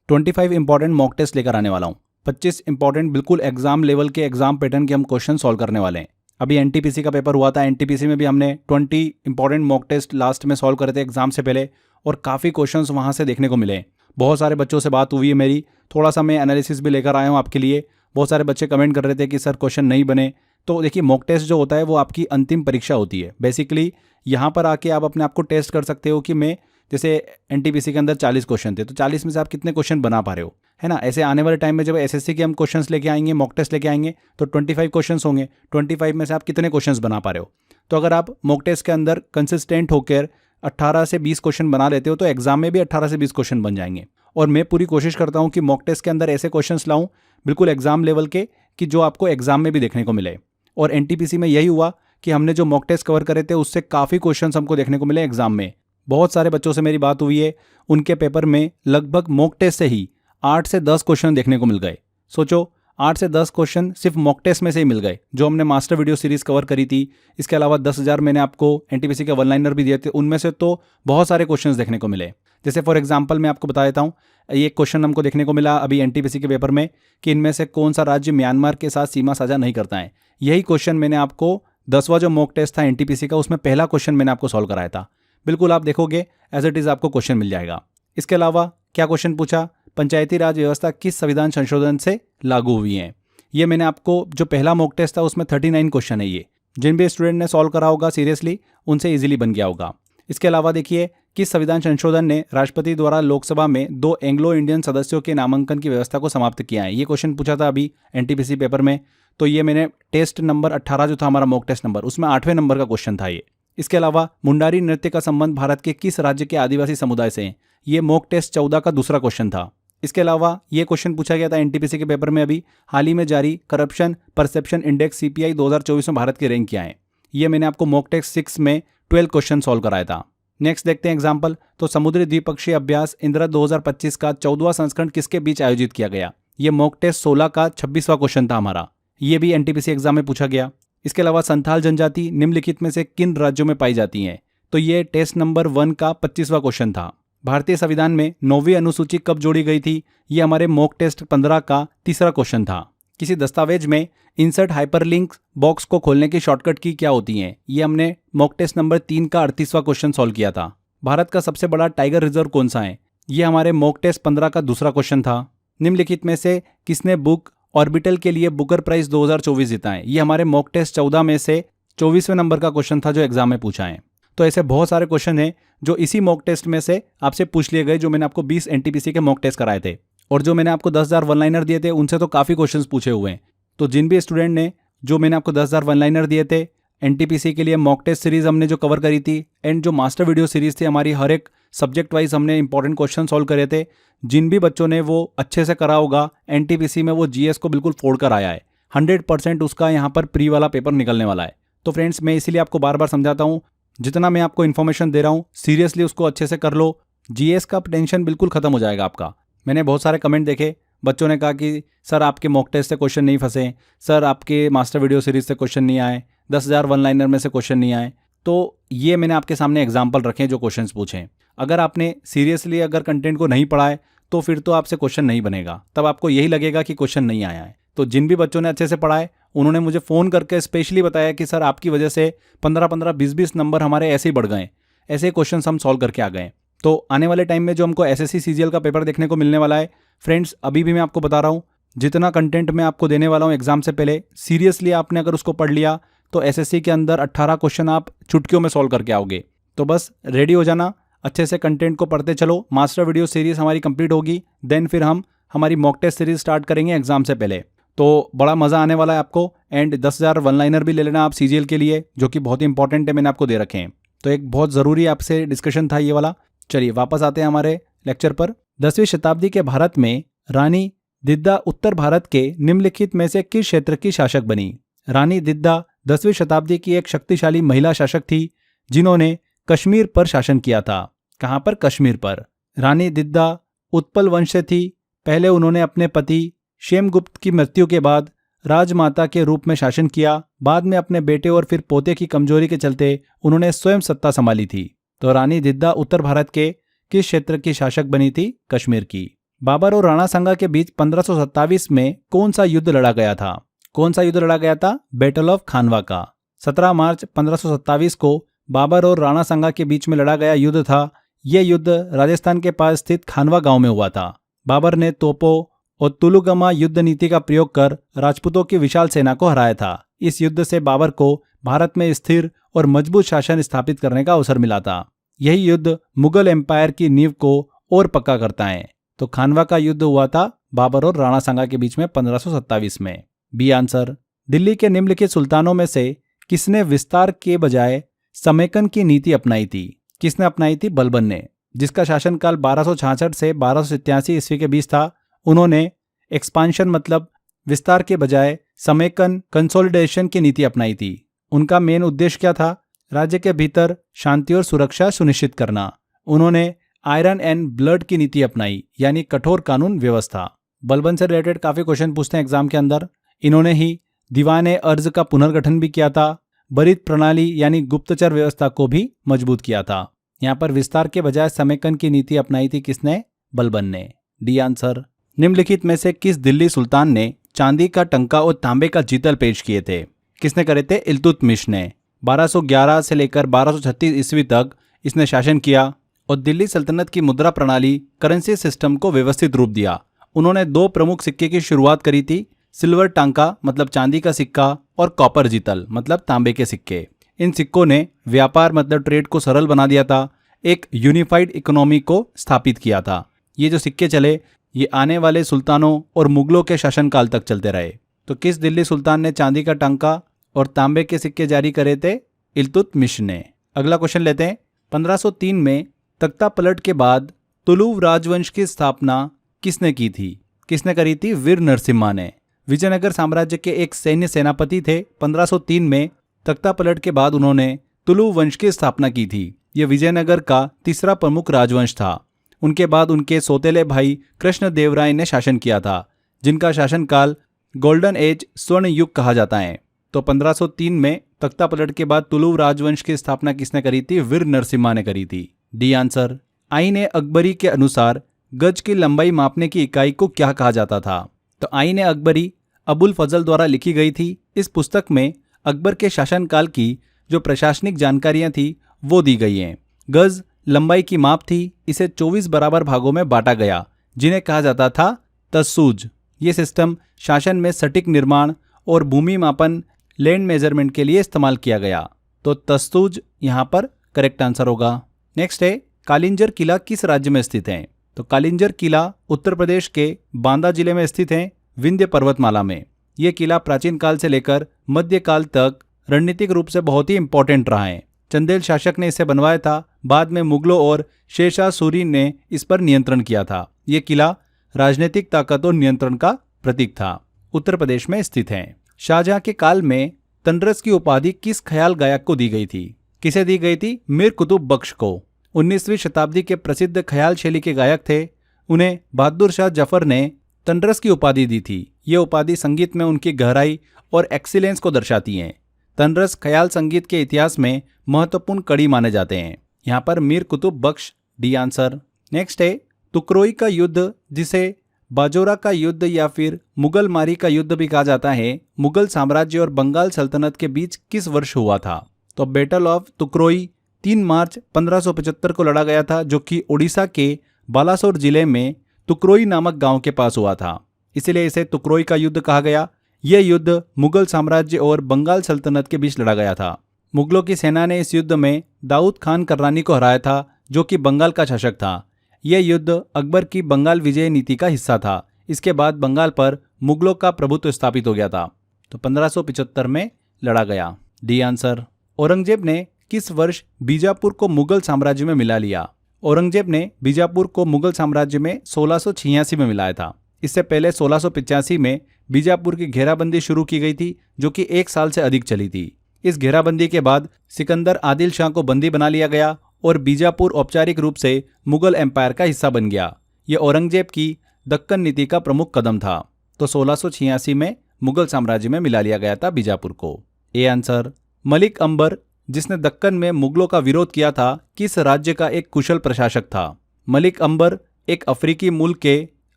25 इंपॉर्टेंट मॉक टेस्ट लेकर आने वाला हूँ। 25 इंपॉर्टेंट बिल्कुल एग्जाम लेवल के एग्जाम पैटर्न के हम क्वेश्चन सॉल्व करने वाले हैं। अभी एनटीपीसी का पेपर हुआ था, एनटीपीसी में भी हमने 20 इंपॉर्टेंट मॉक टेस्ट लास्ट में सॉल्व करे थे एग्जाम से पहले, और काफ़ी क्वेश्चंस वहाँ से देखने को मिले। बहुत सारे बच्चों से बात हुई है मेरी, थोड़ा सा मैं एनालिसिस भी लेकर आया हूँ आपके लिए। बहुत सारे बच्चे कमेंट कर रहे थे कि सर क्वेश्चन नहीं बने। तो देखिए, मॉक टेस्ट जो होता है वो आपकी अंतिम परीक्षा होती है। बेसिकली यहाँ पर आके आप अपने आप को टेस्ट कर सकते हो कि मैं, जैसे एनटीपीसी के अंदर 40 क्वेश्चन थे, तो 40 में से आप कितने क्वेश्चन बना पा रहे हो, है ना। ऐसे आने वाले टाइम में जब एसएससी के हम क्वेश्चंस लेके आएंगे, मॉक टेस्ट लेके आएंगे, तो 25 क्वेश्चंस होंगे। 25 में से आप कितने क्वेश्चंस बना पा रहे हो। तो अगर आप मॉक टेस्ट के अंदर कंसिस्टेंट होकर 18 से 20 क्वेश्चन बना लेते हो तो एग्जाम में भी 18 से 20 क्वेश्चन बन जाएंगे। और मैं पूरी कोशिश करता हूँ कि मॉक टेस्ट के अंदर ऐसे क्वेश्चंस लाऊं बिल्कुल एग्जाम लेवल के कि जो आपको एग्जाम में भी देखने को मिले। और एनटीपीसी में यही हुआ कि हमने जो मॉक टेस्ट कवर करे थे उससे काफ़ी क्वेश्चंस हमको देखने को मिले एग्जाम में। बहुत सारे बच्चों से मेरी बात हुई है, उनके पेपर में लगभग मॉक टेस्ट से ही 8 से 10 क्वेश्चन देखने को मिल गए। सोचो 8 से 10 क्वेश्चन सिर्फ मॉक टेस्ट में से ही मिल गए जो हमने मास्टर वीडियो सीरीज कवर करी थी। इसके अलावा 10,000 मैंने आपको एनटीपीसी के वन लाइनर भी दिए थे, उनमें से तो बहुत सारे क्वेश्चंस देखने को मिले। जैसे फॉर एग्जांपल मैं आपको बता देता हूँ, ये क्वेश्चन हमको देखने को मिला अभी एनटीपीसी के पेपर में कि इनमें से कौन सा राज्य म्यांमार के साथ सीमा साझा नहीं करता है। यही क्वेश्चन मैंने आपको 10वां जो मॉक टेस्ट था एनटीपीसी का उसमें पहला क्वेश्चन मैंने आपको सॉल्व कराया था। बिल्कुल आप देखोगे एज इट इज़ आपको क्वेश्चन मिल जाएगा। इसके अलावा क्या क्वेश्चन पूछा, पंचायती राज व्यवस्था किस संविधान संशोधन से लागू हुई है। ये मैंने आपको जो पहला मॉक टेस्ट था उसमें 39 क्वेश्चन है। ये जिन भी स्टूडेंट ने सॉल्व करा होगा सीरियसली उनसे इजीली बन गया होगा। इसके अलावा देखिए किस संविधान संशोधन ने राष्ट्रपति द्वारा लोकसभा में 2 एंग्लो इंडियन सदस्यों के नामांकन की व्यवस्था को समाप्त किया है। ये क्वेश्चन पूछा था अभी एनटीपीसी पेपर में। तो ये मैंने टेस्ट नंबर 18 जो था हमारा मॉक टेस्ट नंबर उसमें 8वें नंबर का क्वेश्चन था ये। इसके अलावा मुंडारी नृत्य का संबंध भारत के किस राज्य के आदिवासी समुदाय से है। ये मॉक टेस्ट 14 का दूसरा क्वेश्चन था। इसके अलावा ये क्वेश्चन पूछा गया था एनटीपीसी के पेपर में अभी हाल ही में जारी करप्शन परसेप्शन इंडेक्स सीपीआई 2024 में भारत की रैंक क्या है। ये मैंने आपको मॉक टेस्ट 6 में 12 क्वेश्चन सॉल्व कराया था। नेक्स्ट देखते हैं एग्जाम्पल। तो समुद्री द्विपक्षीय अभ्यास इंदिरा 2025 का 14वां संस्करण किसके बीच आयोजित किया गया। ये मॉक टेस्ट 16 का 26वां क्वेश्चन था हमारा। ये भी एनटीपीसी एग्जाम में पूछा गया। इसके अलावा संथाल जनजाति निम्नलिखित में से किन राज्यों में पाई जाती है। तो ये टेस्ट नंबर 1 का 25वां क्वेश्चन था। भारतीय संविधान में 9वीं अनुसूची कब जोड़ी गई थी। ये हमारे मॉक टेस्ट 15 का तीसरा क्वेश्चन था। किसी दस्तावेज में इंसर्ट हाइपरलिंक बॉक्स को खोलने की शॉर्टकट की क्या होती है। ये हमने मॉक टेस्ट नंबर 3 का 38वां क्वेश्चन सॉल्व किया था। भारत का सबसे बड़ा टाइगर रिजर्व कौन सा है। ये हमारे मॉक टेस्ट 15 का दूसरा क्वेश्चन था। निम्नलिखित में से किसने बुक ऑर्बिटल के लिए बुकर प्राइज 2024 जीता है। ये हमारे मॉक टेस्ट 14 में से 24वें नंबर का क्वेश्चन था जो एग्जाम में पूछा है। तो ऐसे बहुत सारे क्वेश्चन हैं जो इसी मॉक टेस्ट में से आपसे पूछ लिए गए जो मैंने आपको 20 एनटीपीसी के मॉक टेस्ट कराए थे। और जो मैंने आपको 10,000 वन लाइनर दिए थे उनसे तो काफ़ी क्वेश्चंस पूछे हुए हैं। तो जिन भी स्टूडेंट ने जो मैंने आपको 10,000 वन लाइनर दिए थे एनटीपीसी के लिए मॉक टेस्ट सीरीज हमने जो कवर करी थी एंड जो मास्टर वीडियो सीरीज थी हमारी हर एक सब्जेक्ट वाइज हमने इंपॉर्टेंट क्वेश्चन सॉल्व करे थे। जिन भी बच्चों ने वो अच्छे से करा होगा एनटीपीसी में वो जीएस को बिल्कुल फोड़ कर आया है। 100% उसका यहाँ पर प्री वाला पेपर निकलने वाला है। तो फ्रेंड्स मैं इसीलिए आपको बार बार समझाता हूँ जितना मैं आपको इन्फॉर्मेशन दे रहा हूँ सीरियसली उसको अच्छे से कर लो। जीएस का टेंशन बिल्कुल खत्म हो जाएगा आपका। मैंने बहुत सारे कमेंट देखे, बच्चों ने कहा कि सर आपके मॉक टेस्ट से क्वेश्चन नहीं फंसे, सर आपके मास्टर वीडियो सीरीज से क्वेश्चन नहीं आए, 10,000 वन लाइनर में से क्वेश्चन नहीं आए। तो ये मैंने आपके सामने एग्जाम्पल रखे जो क्वेश्चंस पूछे। अगर आपने सीरियसली अगर कंटेंट को नहीं पढ़ा है तो फिर तो आपसे क्वेश्चन नहीं बनेगा, तब आपको यही लगेगा कि क्वेश्चन नहीं आया है। तो जिन भी बच्चों ने अच्छे से पढ़ा है उन्होंने मुझे फ़ोन करके स्पेशली बताया कि सर आपकी वजह से 15-15, 20-20 नंबर हमारे ऐसे ही बढ़ गए, ऐसे क्वेश्चन हम सॉल्व करके आ गए। तो आने वाले टाइम में जो हमको एसएससी सीजीएल का पेपर देखने को मिलने वाला है फ्रेंड्स, अभी भी मैं आपको बता रहा हूँ जितना कंटेंट मैं आपको देने वाला हूँ एग्जाम से पहले सीरियसली आपने अगर उसको पढ़ लिया तो एसएससी के अंदर 18 क्वेश्चन आप चुटकियों में सॉल्व करके आओगे। तो बस रेडी हो जाना, अच्छे से कंटेंट को पढ़ते चलो। मास्टर वीडियो सीरीज हमारी कंप्लीट होगी, देन फिर हम हमारी मॉक टेस्ट सीरीज स्टार्ट करेंगे एग्जाम से पहले। तो बड़ा मज़ा आने वाला है आपको। एंड 10,000 वन लाइनर भी ले लेना आप सीजीएल के लिए जो कि बहुत ही इंपॉर्टेंट है, मैंने आपको दे रखे हैं। तो एक बहुत ज़रूरी आपसे डिस्कशन था ये वाला। चलिए वापस आते हैं हमारे लेक्चर पर। 10वीं शताब्दी के भारत में रानी दिद्दा उत्तर भारत के निम्नलिखित में से किस क्षेत्र की शासक बनी। रानी दिद्दा 10वीं शताब्दी की एक शक्तिशाली महिला शासक थी जिन्होंने कश्मीर पर शासन किया था। कहाँ पर? कश्मीर पर। रानी दिद्दा उत्पल वंश से थी। पहले उन्होंने अपने पति क्षेमगुप्त की मृत्यु के बाद राजमाता के रूप में शासन किया। बाद में अपने बेटे और फिर पोते की कमजोरी के चलते उन्होंने स्वयं सत्ता संभाली थी। तो रानी दिद्दा उत्तर भारत के किस क्षेत्र की शासक बनी थी? कश्मीर की। बाबर और राणा सांगा के बीच 1527 में कौन सा युद्ध लड़ा गया था? कौन सा युद्ध लड़ा गया था? बैटल ऑफ खानवा का। 17 मार्च 1527 को बाबर और राणा सांगा के बीच में लड़ा गया युद्ध था। यह युद्ध राजस्थान के पास स्थित खानवा गांव में हुआ था। बाबर ने तोपों और तुलुगमा युद्ध नीति का प्रयोग कर राजपूतों की विशाल सेना को हराया था। इस युद्ध से बाबर को भारत में स्थिर और मजबूत शासन स्थापित करने का अवसर मिला था। यही युद्ध मुगल एम्पायर की नींव को और पक्का करता है। तो खानवा का युद्ध हुआ था बाबर और राणा सांगा के बीच में 1527 में। B answer. दिल्ली के निम्नलिखित सुल्तानों में से किसने विस्तार के बजाय समेकन की नीति अपनाई थी? किसने अपनाई थी? बलबन ने, जिसका शासनकाल 1266 से 1287 ईस्वी के बीच था। उन्होंने एक्सपांशन मतलब विस्तार के बजाय समेकन कंसोलिडेशन की नीति अपनाई थी। उनका मेन उद्देश्य क्या था? राज्य के भीतर शांति और सुरक्षा सुनिश्चित करना। उन्होंने आयरन एंड ब्लड की नीति अपनाई, यानी कठोर कानून व्यवस्था। बलबन से रिलेटेड काफी क्वेश्चन पूछते हैं एग्जाम के अंदर। इन्होंने ही दीवाने अर्ज का पुनर्गठन भी किया था। बरित प्रणाली यानी गुप्तचर व्यवस्था को भी मजबूत किया था। यहाँ पर विस्तार के बजाय समेकन की नीति अपनाई थी किसने? बलबन ने। D answer. निम्नलिखित में से किस दिल्ली सुल्तान ने चांदी का टंका और तांबे का जीतल पेश किए थे? किसने करे थे? इल्तुतमिश ने। 1211 से लेकर 1236 ईस्वी तक इसने शासन किया और दिल्ली सल्तनत की मुद्रा प्रणाली करेंसी सिस्टम को व्यवस्थित रूप दिया। उन्होंने 2 प्रमुख सिक्के की शुरुआत करी थी, सिल्वर टांका मतलब चांदी का सिक्का और कॉपर जीतल मतलब तांबे के सिक्के। इन सिक्कों ने व्यापार मतलब ट्रेड को सरल बना दिया था, एक यूनिफाइड इकोनॉमी को स्थापित किया था। ये जो सिक्के चले ये आने वाले सुल्तानों और मुगलों के शासनकाल तक चलते रहे। तो किस दिल्ली सुल्तान ने चांदी का टांका और तांबे के सिक्के जारी करे थे? इल्तुतमिश ने। अगला क्वेश्चन लेते हैं। 1503 में तख्ता पलट के बाद तुलुव राजवंश की स्थापना किसने की थी? किसने करी थी? वीर नरसिम्हा ने। विजयनगर साम्राज्य के एक सैन्य सेनापति थे। 1503 में तख्ता पलट के बाद उन्होंने तुलुव वंश की स्थापना की थी। यह विजयनगर का तीसरा प्रमुख राजवंश था। उनके बाद उनके सौतेले भाई कृष्णदेवराय ने शासन किया था, जिनका शासनकाल गोल्डन एज स्वर्ण युग कहा जाता है। तो 1503 में तख्ता पलट के बाद तुलुव राजवंश की स्थापना किसने करी थी? वीर नरसिम्हा ने करी थी। D answer. आईन अकबरी के अनुसार गज की लंबाई मापने की इकाई को क्या कहा जाता था? तो आईन अकबरी अबुल फजल द्वारा लिखी गई थी। इस पुस्तक में अकबर के शासनकाल की जो प्रशासनिक जानकारियां थी वो दी गई हैं। गज लंबाई की माप थी। इसे 24 बराबर भागों में बांटा गया, जिन्हें कहा जाता था तसूज। ये सिस्टम शासन में सटीक निर्माण और भूमि मापन लैंड मेजरमेंट के लिए इस्तेमाल किया गया। तो तस्तूज यहाँ पर करेक्ट आंसर होगा। नेक्स्ट है, कालिंजर किला किस राज्य में स्थित है? तो कालिंजर किला उत्तर प्रदेश के बांदा जिले में स्थित है, विंध्य पर्वतमाला में। यह किला प्राचीन काल से लेकर मध्यकाल तक रणनीतिक रूप से बहुत ही इंपॉर्टेंट रहा है। चंदेल शासक ने इसे बनवाया था। बाद में मुगलों और शेरशाह सूरी ने इस पर नियंत्रण किया था। यह किला राजनीतिक ताकत और नियंत्रण का प्रतीक था। उत्तर प्रदेश में स्थित है। शाहजहां के काल में तंदरस की उपाधि किस ख्याल गायक को दी गई थी? किसे दी गई थी? मीर कुतुब बख्श को। 19वीं शताब्दी के प्रसिद्ध ख्याल शैली के गायक थे। उन्हें बहादुर शाह जफर ने तंदरस की उपाधि दी थी। ये उपाधि संगीत में उनकी गहराई और एक्सीलेंस को दर्शाती हैं। तंदरस ख्याल संगीत के इतिहास में महत्वपूर्ण कड़ी माने जाते हैं। यहाँ पर Mir Qutub Bakhsh. D answer. Next है, तुकरोई का युद्ध, जिसे बाजोरा का युद्ध या फिर मुगल मारी का युद्ध भी कहा जाता है, मुगल साम्राज्य और बंगाल सल्तनत के बीच किस वर्ष हुआ था? तो बैटल ऑफ तुकरोई 3 मार्च 1575 को लड़ा गया था, जो कि ओडिशा के बालासोर जिले में तुकरोई नामक गांव के पास हुआ था। इसीलिए इसे तुकरोई का युद्ध कहा गया। यह युद्ध मुगल साम्राज्य और बंगाल सल्तनत के बीच लड़ा गया था। मुगलों की सेना ने इस युद्ध में दाऊद खान कर्रानी को हराया था, जो कि बंगाल का शासक था। यह युद्ध अकबर की बंगाल विजय नीति का हिस्सा था। इसके बाद बंगाल पर मुगलों का प्रभुत्व स्थापित हो गया था। तो 1575 में लड़ा गया। D answer. औरंगजेब ने किस वर्ष बीजापुर को मुगल साम्राज्य में मिला लिया? औरंगजेब ने बीजापुर को मुगल साम्राज्य में 1686 में मिलाया था। इससे पहले 1685 में बीजापुर की घेराबंदी शुरू की गई थी, जो कि 1 साल से अधिक चली थी। इस घेराबंदी के बाद सिकंदर आदिल शाह को बंदी बना लिया गया और बीजापुर औपचारिक रूप से मुगल एम्पायर का हिस्सा बन गया। यह औरंगजेब की दक्कन नीति का प्रमुख कदम था। तो 1686 में मुगल साम्राज्य में मिला लिया गया था बीजापुर को। A answer. मलिक अंबर, जिसने दक्कन में मुगलों का विरोध किया था, किस राज्य का एक कुशल प्रशासक था? मलिक अंबर एक अफ्रीकी मूल के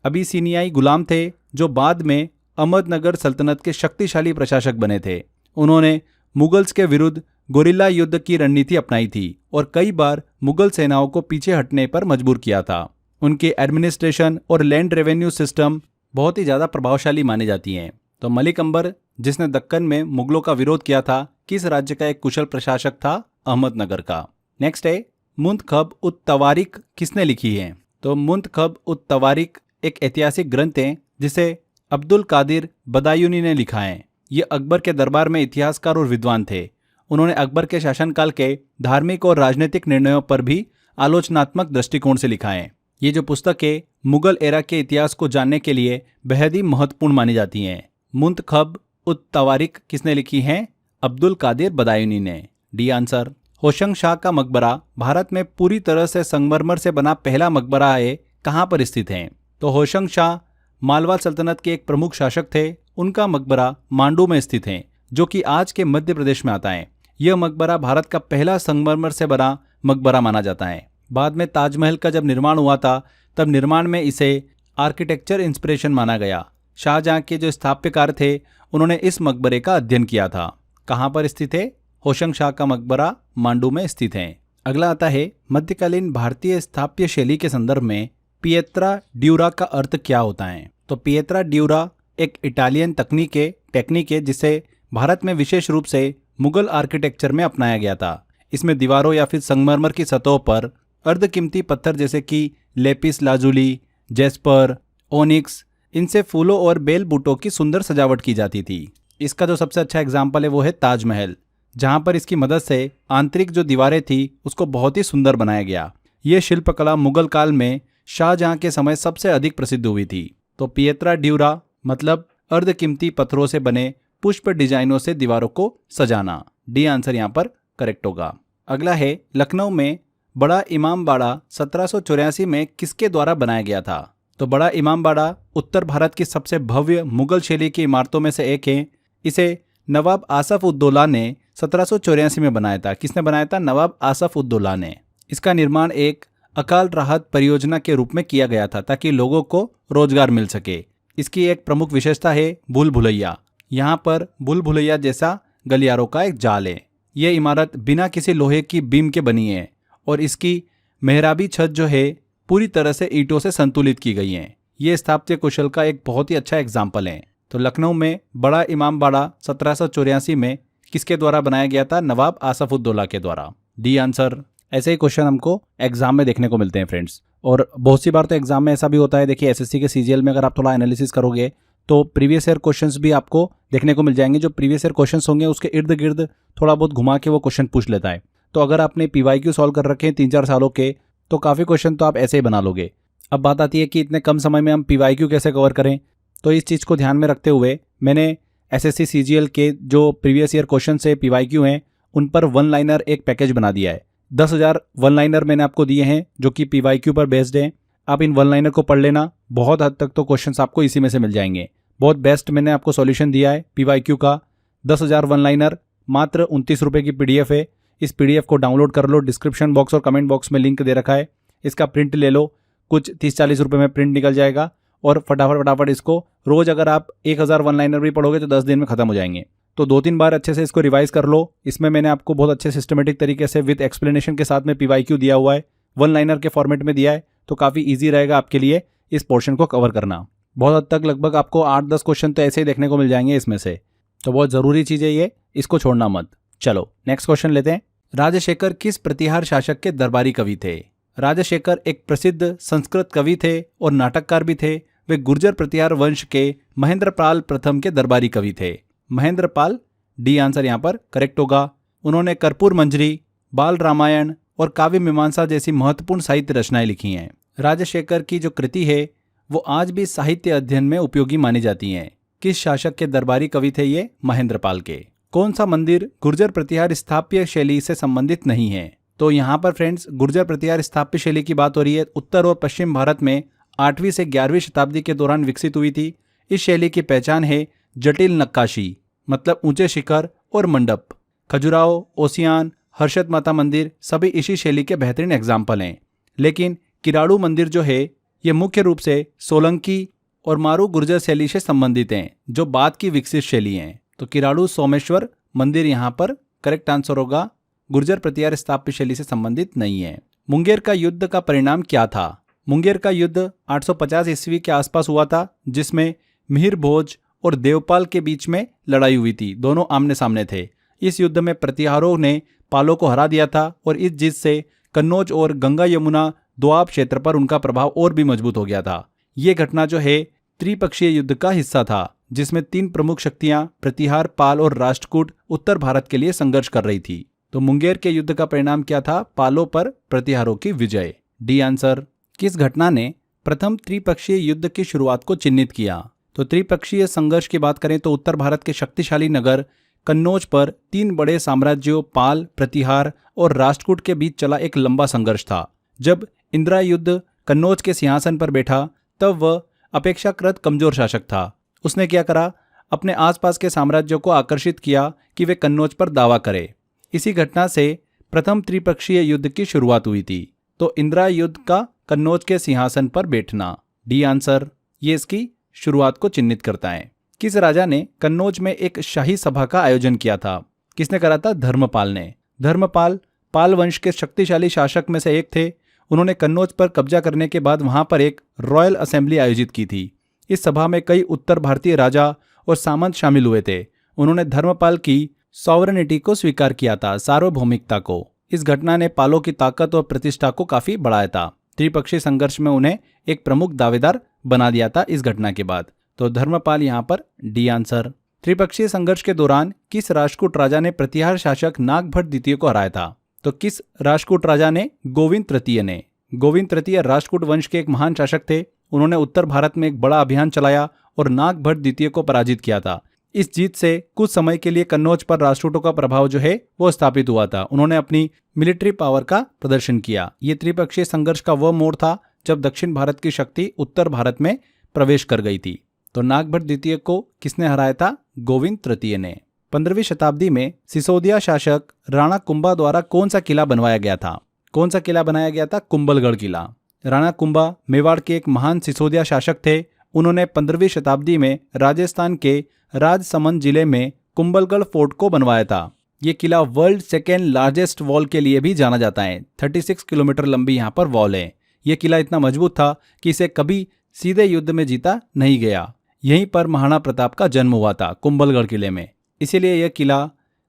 अबिसिनियाई गुलाम थे, जो बाद में अहमदनगर सल्तनत के शक्तिशाली प्रशासक बने थे। उन्होंने मुगल्स के विरुद्ध गोरिल्ला युद्ध की रणनीति अपनाई थी और कई बार मुगल सेनाओं को पीछे हटने पर मजबूर किया था। उनकी एडमिनिस्ट्रेशन और लैंड रेवेन्यू सिस्टम बहुत ही ज़्यादा प्रभावशाली मानी जाती हैं। तो मलिक अंबर, जिसने दक्कन में मुगलों का विरोध किया था, किस राज्य का एक कुशल प्रशासक था? अहमदनगर का। नेक्स्ट है, मुंतखब उत तवारीख किसने लिखी है? तो मुंतखब उत तवारीख एक ऐतिहासिक ग्रंथ है, जिसे अब्दुल कादिर बदायूनी ने लिखा है। ये अकबर के दरबार में इतिहासकार और विद्वान थे। उन्होंने अकबर के शासनकाल के धार्मिक और राजनीतिक निर्णयों पर भी आलोचनात्मक दृष्टिकोण से लिखा है। ये जो पुस्तकें मुगल एरा के इतिहास को जानने के लिए बेहद ही महत्वपूर्ण मानी जाती हैं। मुंतखब उत तवारिक किसने लिखी है? अब्दुल कादिर बदायूनी ने। D answer. होशंग शाह का मकबरा भारत में पूरी तरह से संगमरमर से बना पहला मकबरा है, कहाँ पर स्थित है? तो होशंग शाह मालवा सल्तनत के एक प्रमुख शासक थे। उनका मकबरा मांडू में स्थित है, जो कि आज के मध्य प्रदेश में आता है। यह मकबरा भारत का पहला संगमरमर से बना मकबरा माना जाता है। बाद में ताजमहल का जब निर्माण हुआ था, तब निर्माण में इसे आर्किटेक्चर इंस्पिरेशन माना गया। शाहजहां के जो स्थापत्यकार थे, उन्होंने इस मकबरे का अध्ययन किया था। कहाँ पर स्थित है? होशंग शाह का मकबरा मांडू में स्थित है। अगला आता है, मध्यकालीन भारतीय स्थापत्य शैली के संदर्भ में पिएत्रा ड्यूरा का अर्थ क्या होता है? तो पिएत्रा ड्यूरा एक इटालियन टेक्निक है जिसे भारत में विशेष रूप से मुगल आर्किटेक्चर में अपनाया गया था। इसमें दीवारों या फिर संगमरमर की सतहों पर अर्धकीमती पत्थर जैसे कि लेपिस लाजुली, जेस्पर, ओनिक्स, इनसे फूलों और बेल बूटों की सुंदर सजावट की जाती थी। इसका जो सबसे अच्छा एग्जाम्पल है वो है ताजमहल, जहाँ पर इसकी मदद से आंतरिक जो दीवारें थी उसको बहुत ही सुंदर बनाया गया। ये शिल्पकला मुगल काल में शाहजहां के समय सबसे अधिक प्रसिद्ध हुई थी। तो पिएत्रा ड्यूरा मतलब अर्धकीमती पत्थरों से बने पुष्प डिजाइनों से दीवारों को सजाना। डी आंसर यहाँ पर करेक्ट होगा। अगला है, लखनऊ में बड़ा इमाम बाड़ा 1784 में किसके द्वारा बनाया गया था? तो बड़ा इमाम बाड़ा उत्तर भारत की सबसे भव्य मुगल शैली की इमारतों में से एक है। इसे नवाब आसफ उद्दौला ने 1784 में बनाया था। किसने बनाया था? नवाब आसफ उद्दौला ने। इसका निर्माण एक अकाल राहत परियोजना के रूप में किया गया था ताकि लोगों को रोजगार मिल सके। इसकी एक प्रमुख विशेषता है भूल भुलैया। यहाँ पर भूल भुलैया जैसा गलियारों का एक जाल है। यह इमारत बिना किसी लोहे की बीम के बनी है और इसकी मेहराबी छत जो है पूरी तरह से ईंटों से संतुलित की गई है। ये स्थापत्य कौशल का एक बहुत ही अच्छा एग्जाम्पल है। तो लखनऊ में बड़ा इमाम बाड़ा 1784 में किसके द्वारा बनाया गया था? नवाब आसफ उद्दौला के द्वारा। D answer. ऐसे ही क्वेश्चन हमको एग्जाम में देखने को मिलते हैं फ्रेंड्स, और बहुत सी बार तो एग्जाम में ऐसा भी होता है। देखिए एसएससी के सीजीएल में अगर आप थोड़ा एनालिसिस करोगे तो प्रीवियस ईयर क्वेश्चंस भी आपको देखने को मिल जाएंगे। जो प्रीवियस ईयर क्वेश्चंस होंगे उसके इर्द गिर्द थोड़ा बहुत घुमा के वो क्वेश्चन पूछ लेता है। तो अगर आपने पीवाईक्यू सॉल्व कर रखे हैं 3-4 सालों के, तो काफ़ी क्वेश्चन तो आप ऐसे ही बना लोगे। अब बात आती है कि इतने कम समय में हम पीवाईक्यू कैसे कवर करें। तो इस चीज़ को ध्यान में रखते हुए मैंने एसएससी सीजीएल के जो प्रीवियस ईयर क्वेश्चन से पीवाईक्यू हैं उन पर वन लाइनर एक पैकेज बना दिया है। 10,000 वन लाइनर मैंने आपको दिए हैं जो कि पीवाईक्यू पर बेस्ड हैं। आप इन वन लाइनर को पढ़ लेना, बहुत हद तक तो क्वेश्चंस आपको इसी में से मिल जाएंगे। बहुत बेस्ट मैंने आपको सॉल्यूशन दिया है पीवाईक्यू का। 10,000 वन लाइनर मात्र 29 रुपये की पीडीएफ है। इस पीडीएफ को डाउनलोड कर लो, डिस्क्रिप्शन बॉक्स और कमेंट बॉक्स में लिंक दे रखा है। इसका प्रिंट ले लो, कुछ 30-40 रुपये में प्रिंट निकल जाएगा। और फटाफट इसको रोज अगर आप 1000 वन लाइनर भी पढ़ोगे तो 10 दिन में खत्म हो जाएंगे। तो 2-3 बार अच्छे से इसको रिवाइज कर लो। इसमें मैंने आपको बहुत अच्छे सिस्टमेटिक तरीके से विद एक्सप्लेनेशन के साथ में पीवाईक्यू दिया हुआ है, वन लाइनर के फॉर्मेट में दिया है। तो काफ़ी ईजी रहेगा आपके लिए इस पोर्शन को कवर करना। बहुत हद तक लगभग आपको 8-10 क्वेश्चन तो ऐसे ही देखने को मिल जाएंगे इसमें से। तो बहुत ज़रूरी चीज़ है ये, इसको छोड़ना मत। चलो नेक्स्ट क्वेश्चन लेते हैं। राजशेखर किस प्रतिहार शासक के दरबारी कवि थे? राजशेखर एक प्रसिद्ध संस्कृत कवि थे और नाटककार भी थे। वे गुर्जर प्रतिहार वंश के महेंद्रपाल प्रथम के दरबारी कवि थे। महेंद्रपाल। डी आंसर यहाँ पर करेक्ट होगा। उन्होंने कर्पूर मंजरी, बाल रामायण और काव्य मीमांसा जैसी महत्वपूर्ण साहित्य रचनाएं लिखी हैं। राजशेखर की जो कृति है वो आज भी साहित्य अध्ययन में उपयोगी मानी जाती हैं। किस शासक के दरबारी कवि थे ये? महेंद्रपाल के। कौन सा मंदिर गुर्जर प्रतिहार स्थापत्य शैली से संबंधित नहीं है? तो यहाँ पर फ्रेंड्स गुर्जर प्रतिहार स्थापत्य शैली की बात हो रही है। उत्तर और पश्चिम भारत में 8वीं से 11वीं शताब्दी के दौरान विकसित हुई थी। इस शैली की पहचान है जटिल नक्काशी, मतलब ऊंचे शिखर और मंडप। खजुराहो, ओसियान, हर्षद माता मंदिर सभी इसी शैली के बेहतरीन एग्जाम्पल हैं। लेकिन किराड़ू मंदिर जो है ये मुख्य रूप से सोलंकी और मारू गुर्जर शैली से संबंधित हैं, जो बाद की विकसित शैली हैं। तो किराड़ू सोमेश्वर मंदिर यहाँ पर करेक्ट आंसर होगा, गुर्जर प्रतिहार स्थापत्य शैली से संबंधित नहीं है। मुंगेर का युद्ध का परिणाम क्या था? मुंगेर का युद्ध 850 ईस्वी के आसपास हुआ था, जिसमें मिहिर भोज और देवपाल के बीच में लड़ाई हुई थी। दोनों आमने सामने थे। इस युद्ध में प्रतिहारों ने पालों को हरा दिया था और इस जीत से कन्नौज और गंगा यमुना दोआब क्षेत्र पर उनका प्रभाव और भी मजबूत हो गया था। ये घटना जो है त्रिपक्षीय युद्ध का हिस्सा था, जिसमें 3 प्रमुख शक्तियां प्रतिहार, पाल और राष्ट्रकूट उत्तर भारत के लिए संघर्ष कर रही थी। तो मुंगेर के युद्ध का परिणाम क्या था? पालों पर प्रतिहारों की विजय। D answer. किस घटना ने प्रथम त्रिपक्षीय युद्ध की शुरुआत को चिन्हित किया? तो त्रिपक्षीय संघर्ष की बात करें तो उत्तर भारत के शक्तिशाली नगर कन्नौज पर 3 बड़े साम्राज्यों पाल, प्रतिहार और राष्ट्रकूट के बीच चला एक लंबा संघर्ष था। जब इंद्रायुध कन्नौज के सिंहासन पर बैठा तब वह अपेक्षाकृत कमजोर शासक था। उसने क्या करा? अपने आसपास के साम्राज्यों को आकर्षित किया कि वे कन्नौज पर दावा करें। इसी घटना से प्रथम त्रिपक्षीय युद्ध की शुरुआत हुई थी। तो इंद्रायुध का कन्नौज के सिंहासन पर बैठना। D answer. ये इसकी शुरुआत को चिन्हित करता है। किस राजा ने कन्नौज में एक शाही सभा का आयोजन किया था? किसने करा था? धर्मपाल ने। धर्मपाल पाल वंश के शक्तिशाली शासक में से एक थे। उन्होंने कन्नौज पर कब्जा करने के बाद वहां पर एक रॉयल असेंबली आयोजित की थी। इस सभा में कई उत्तर भारतीय राजा और सामंत शामिल हुए थे। उन्होंने धर्मपाल की सॉवरेनिटी को स्वीकार किया था, सार्वभौमिकता को। इस घटना ने पालों की ताकत और प्रतिष्ठा को काफी बढ़ाया था। त्रिपक्षीय संघर्ष में उन्हें एक प्रमुख दावेदार बना दिया था इस घटना के बाद। तो धर्मपाल यहाँ पर डी आंसर। त्रिपक्षीय संघर्ष के दौरान किस राष्ट्रकूट राजा ने प्रतिहार शासक नागभट्ट द्वितीय को हराया था? तो किस राष्ट्रकूट राजा ने? गोविंद तृतीय ने। गोविंद तृतीय राष्ट्रकूट वंश के एक महान शासक थे। उन्होंने उत्तर भारत में एक बड़ा अभियान चलाया और नागभट्ट द्वितीय को पराजित किया था। इस जीत से कुछ समय के लिए कन्नौज पर राष्ट्रकूटों का प्रभाव जो है वो स्थापित हुआ था। उन्होंने अपनी मिलिट्री पावर का प्रदर्शन किया। ये त्रिपक्षीय संघर्ष का वह मोड़ था जब दक्षिण भारत की शक्ति उत्तर भारत में प्रवेश कर गई थी। तो नागभट्ट द्वितीय को किसने हराया था? गोविंद तृतीय ने। 15वीं शताब्दी में सिसोदिया शासक राणा कुंभा द्वारा कौन सा किला बनवाया गया था? कौन सा किला बनाया गया था? कुंभलगढ़ किला। राणा कुंभा मेवाड़ के एक महान सिसोदिया शासक थे। उन्होंने 15वीं शताब्दी में राजस्थान के राजसमंद जिले में कुंभलगढ़ फोर्ट को बनवाया था। ये किला वर्ल्ड सेकेंड लार्जेस्ट वॉल के लिए भी जाना जाता है। 36 किलोमीटर लंबी यहाँ पर वॉल है। यह किला इतना मजबूत था कि इसे कभी सीधे युद्ध में जीता नहीं गया। यहीं पर महाराणा प्रताप का जन्म हुआ था, कुंभलगढ़ किले में। इसीलिए यह किला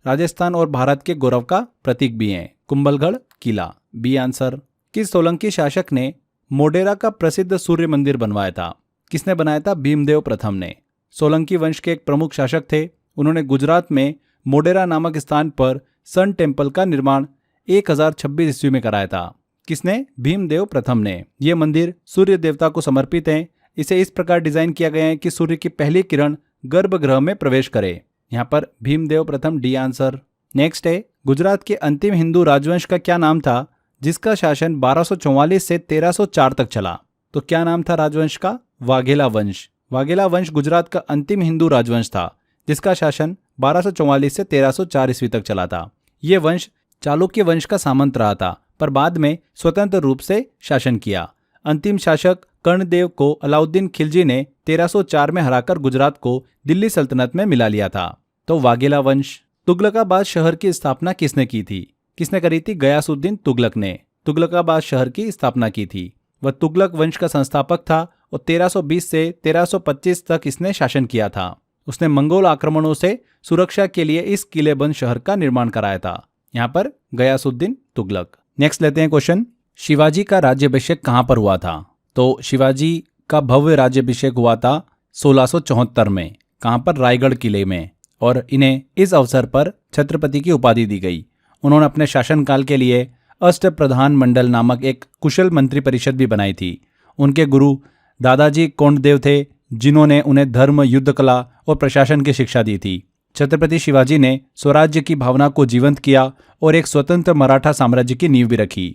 राजस्थान और भारत के गौरव का प्रतीक भी है, कुंभलगढ़ किला। B answer. किस सोलंकी शासक ने मोढेरा का प्रसिद्ध सूर्य मंदिर बनवाया था? किसने बनाया था? भीमदेव प्रथम ने। सोलंकी वंश के एक प्रमुख शासक थे। उन्होंने गुजरात में मोढेरा नामक स्थान पर सन टेम्पल का निर्माण 1026 ईस्वी में कराया था। किसने? भीमदेव प्रथम ने। यह मंदिर सूर्य देवता को समर्पित है। इसे इस प्रकार डिजाइन किया गया है कि सूर्य की पहली किरण गर्भगृह में प्रवेश करे। यहाँ पर भीमदेव प्रथम। D answer. नेक्स्ट है, गुजरात के अंतिम हिंदू राजवंश का क्या नाम था जिसका शासन 1244 से 1304 तक चला? तो क्या नाम था राजवंश का? वाघेला वंश। वाघेला वंश गुजरात का अंतिम हिंदू राजवंश था जिसका शासन 1244 से 1304 ईस्वी तक चला था। यह वंश चालुक्य वंश का सामंत रहा था पर बाद में स्वतंत्र रूप से शासन किया। अंतिम शासक कर्णदेव को अलाउद्दीन खिलजी ने 1304 में हराकर गुजरात को दिल्ली सल्तनत में मिला लिया था। तो वाघेला वंश। तुगलकाबाद शहर की स्थापना किसने की थी? किसने करी थी? गयासुद्दीन तुगलक ने तुगलकाबाद शहर की स्थापना की थी। वह तुगलक वंश का संस्थापक था और 1320 से 1325 तक इसने शासन किया था। उसने मंगोल आक्रमणों से सुरक्षा के लिए इस किलेबंद शहर का निर्माण कराया था। यहाँ पर गयासुद्दीन तुगलक। नेक्स्ट लेते हैं क्वेश्चन। शिवाजी का राज्याभिषेक कहाँ पर हुआ था? तो शिवाजी का भव्य राज्याभिषेक हुआ था 1674 में। कहाँ पर? रायगढ़ किले में। और इन्हें इस अवसर पर छत्रपति की उपाधि दी गई। उन्होंने अपने शासनकाल के लिए अष्टप्रधान मंडल नामक एक कुशल मंत्री परिषद भी बनाई थी। उनके गुरु दादाजी कोंडदेव थे जिन्होंने उन्हें धर्म, युद्ध कला और प्रशासन की शिक्षा दी थी। छत्रपति शिवाजी ने स्वराज्य की भावना को जीवंत किया और एक स्वतंत्र मराठा साम्राज्य की नींव भी रखी।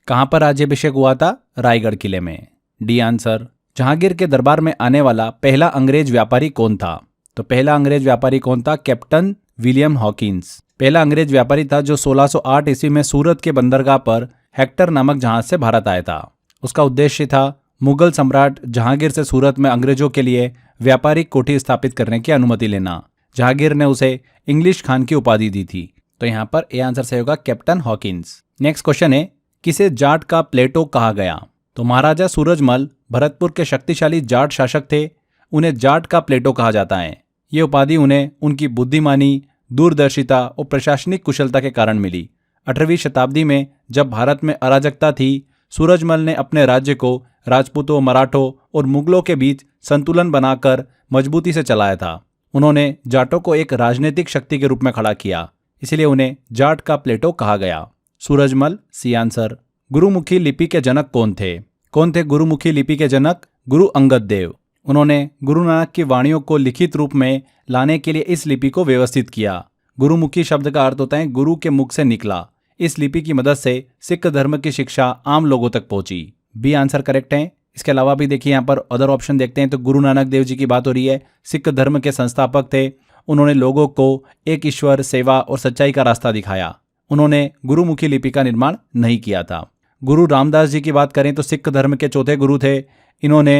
कहाँ पर राज्याभिषेक हुआ था? रायगढ़ किले में। D answer. जहांगीर के दरबार में आने वाला पहला अंग्रेज व्यापारी कौन था? तो पहला अंग्रेज व्यापारी कौन था? Captain William Hawkins. पहला अंग्रेज व्यापारी था जो 1608 ईस्वी में सूरत के बंदरगाह पर हेक्टर नामक जहाज से भारत आया था। उसका उद्देश्य था मुगल सम्राट जहांगीर से सूरत में अंग्रेजों के लिए व्यापारिक कोठी स्थापित करने की अनुमति लेना। जहांगीर ने उसे इंग्लिश खान की उपाधि दी थी। तो यहाँ पर ए आंसर सही होगा, कैप्टन हॉकिंस। नेक्स्ट क्वेश्चन है, किसे जाट का प्लेटो कहा गया? तो महाराजा सूरजमल भरतपुर के शक्तिशाली जाट शासक थे। उन्हें जाट का प्लेटो कहा जाता है। ये उपाधि उन्हें उनकी बुद्धिमानी, दूरदर्शिता और प्रशासनिक कुशलता के कारण मिली। 18वीं शताब्दी में जब भारत में अराजकता थी सूरजमल ने अपने राज्य को राजपूतों, मराठों और मुगलों के बीच संतुलन बनाकर मजबूती से चलाया था। उन्होंने जाटों को एक राजनीतिक शक्ति के रूप में खड़ा किया, इसलिए उन्हें जाट का प्लेटो कहा गया। Surajmal, C answer. गुरुमुखी लिपि के जनक कौन थे? कौन थे गुरुमुखी लिपि के जनक? गुरु अंगद देव। उन्होंने गुरु नानक की वाणियों को लिखित रूप में लाने के लिए इस लिपि को व्यवस्थित किया। गुरुमुखी शब्द का अर्थ होता है गुरु के मुख से निकला। इस लिपि की मदद से सिख धर्म की शिक्षा आम लोगों तक पहुंची। बी आंसर करेक्ट है। इसके अलावा भी देखिए यहाँ पर अदर ऑप्शन देखते हैं तो गुरु नानक देव जी की बात हो रही है, सिख धर्म के संस्थापक थे। उन्होंने लोगों को एक ईश्वर, सेवा और सच्चाई का रास्ता दिखाया। उन्होंने गुरुमुखी लिपि का निर्माण नहीं किया था। गुरु रामदास जी की बात करें तो सिख धर्म के चौथे गुरु थे। इन्होंने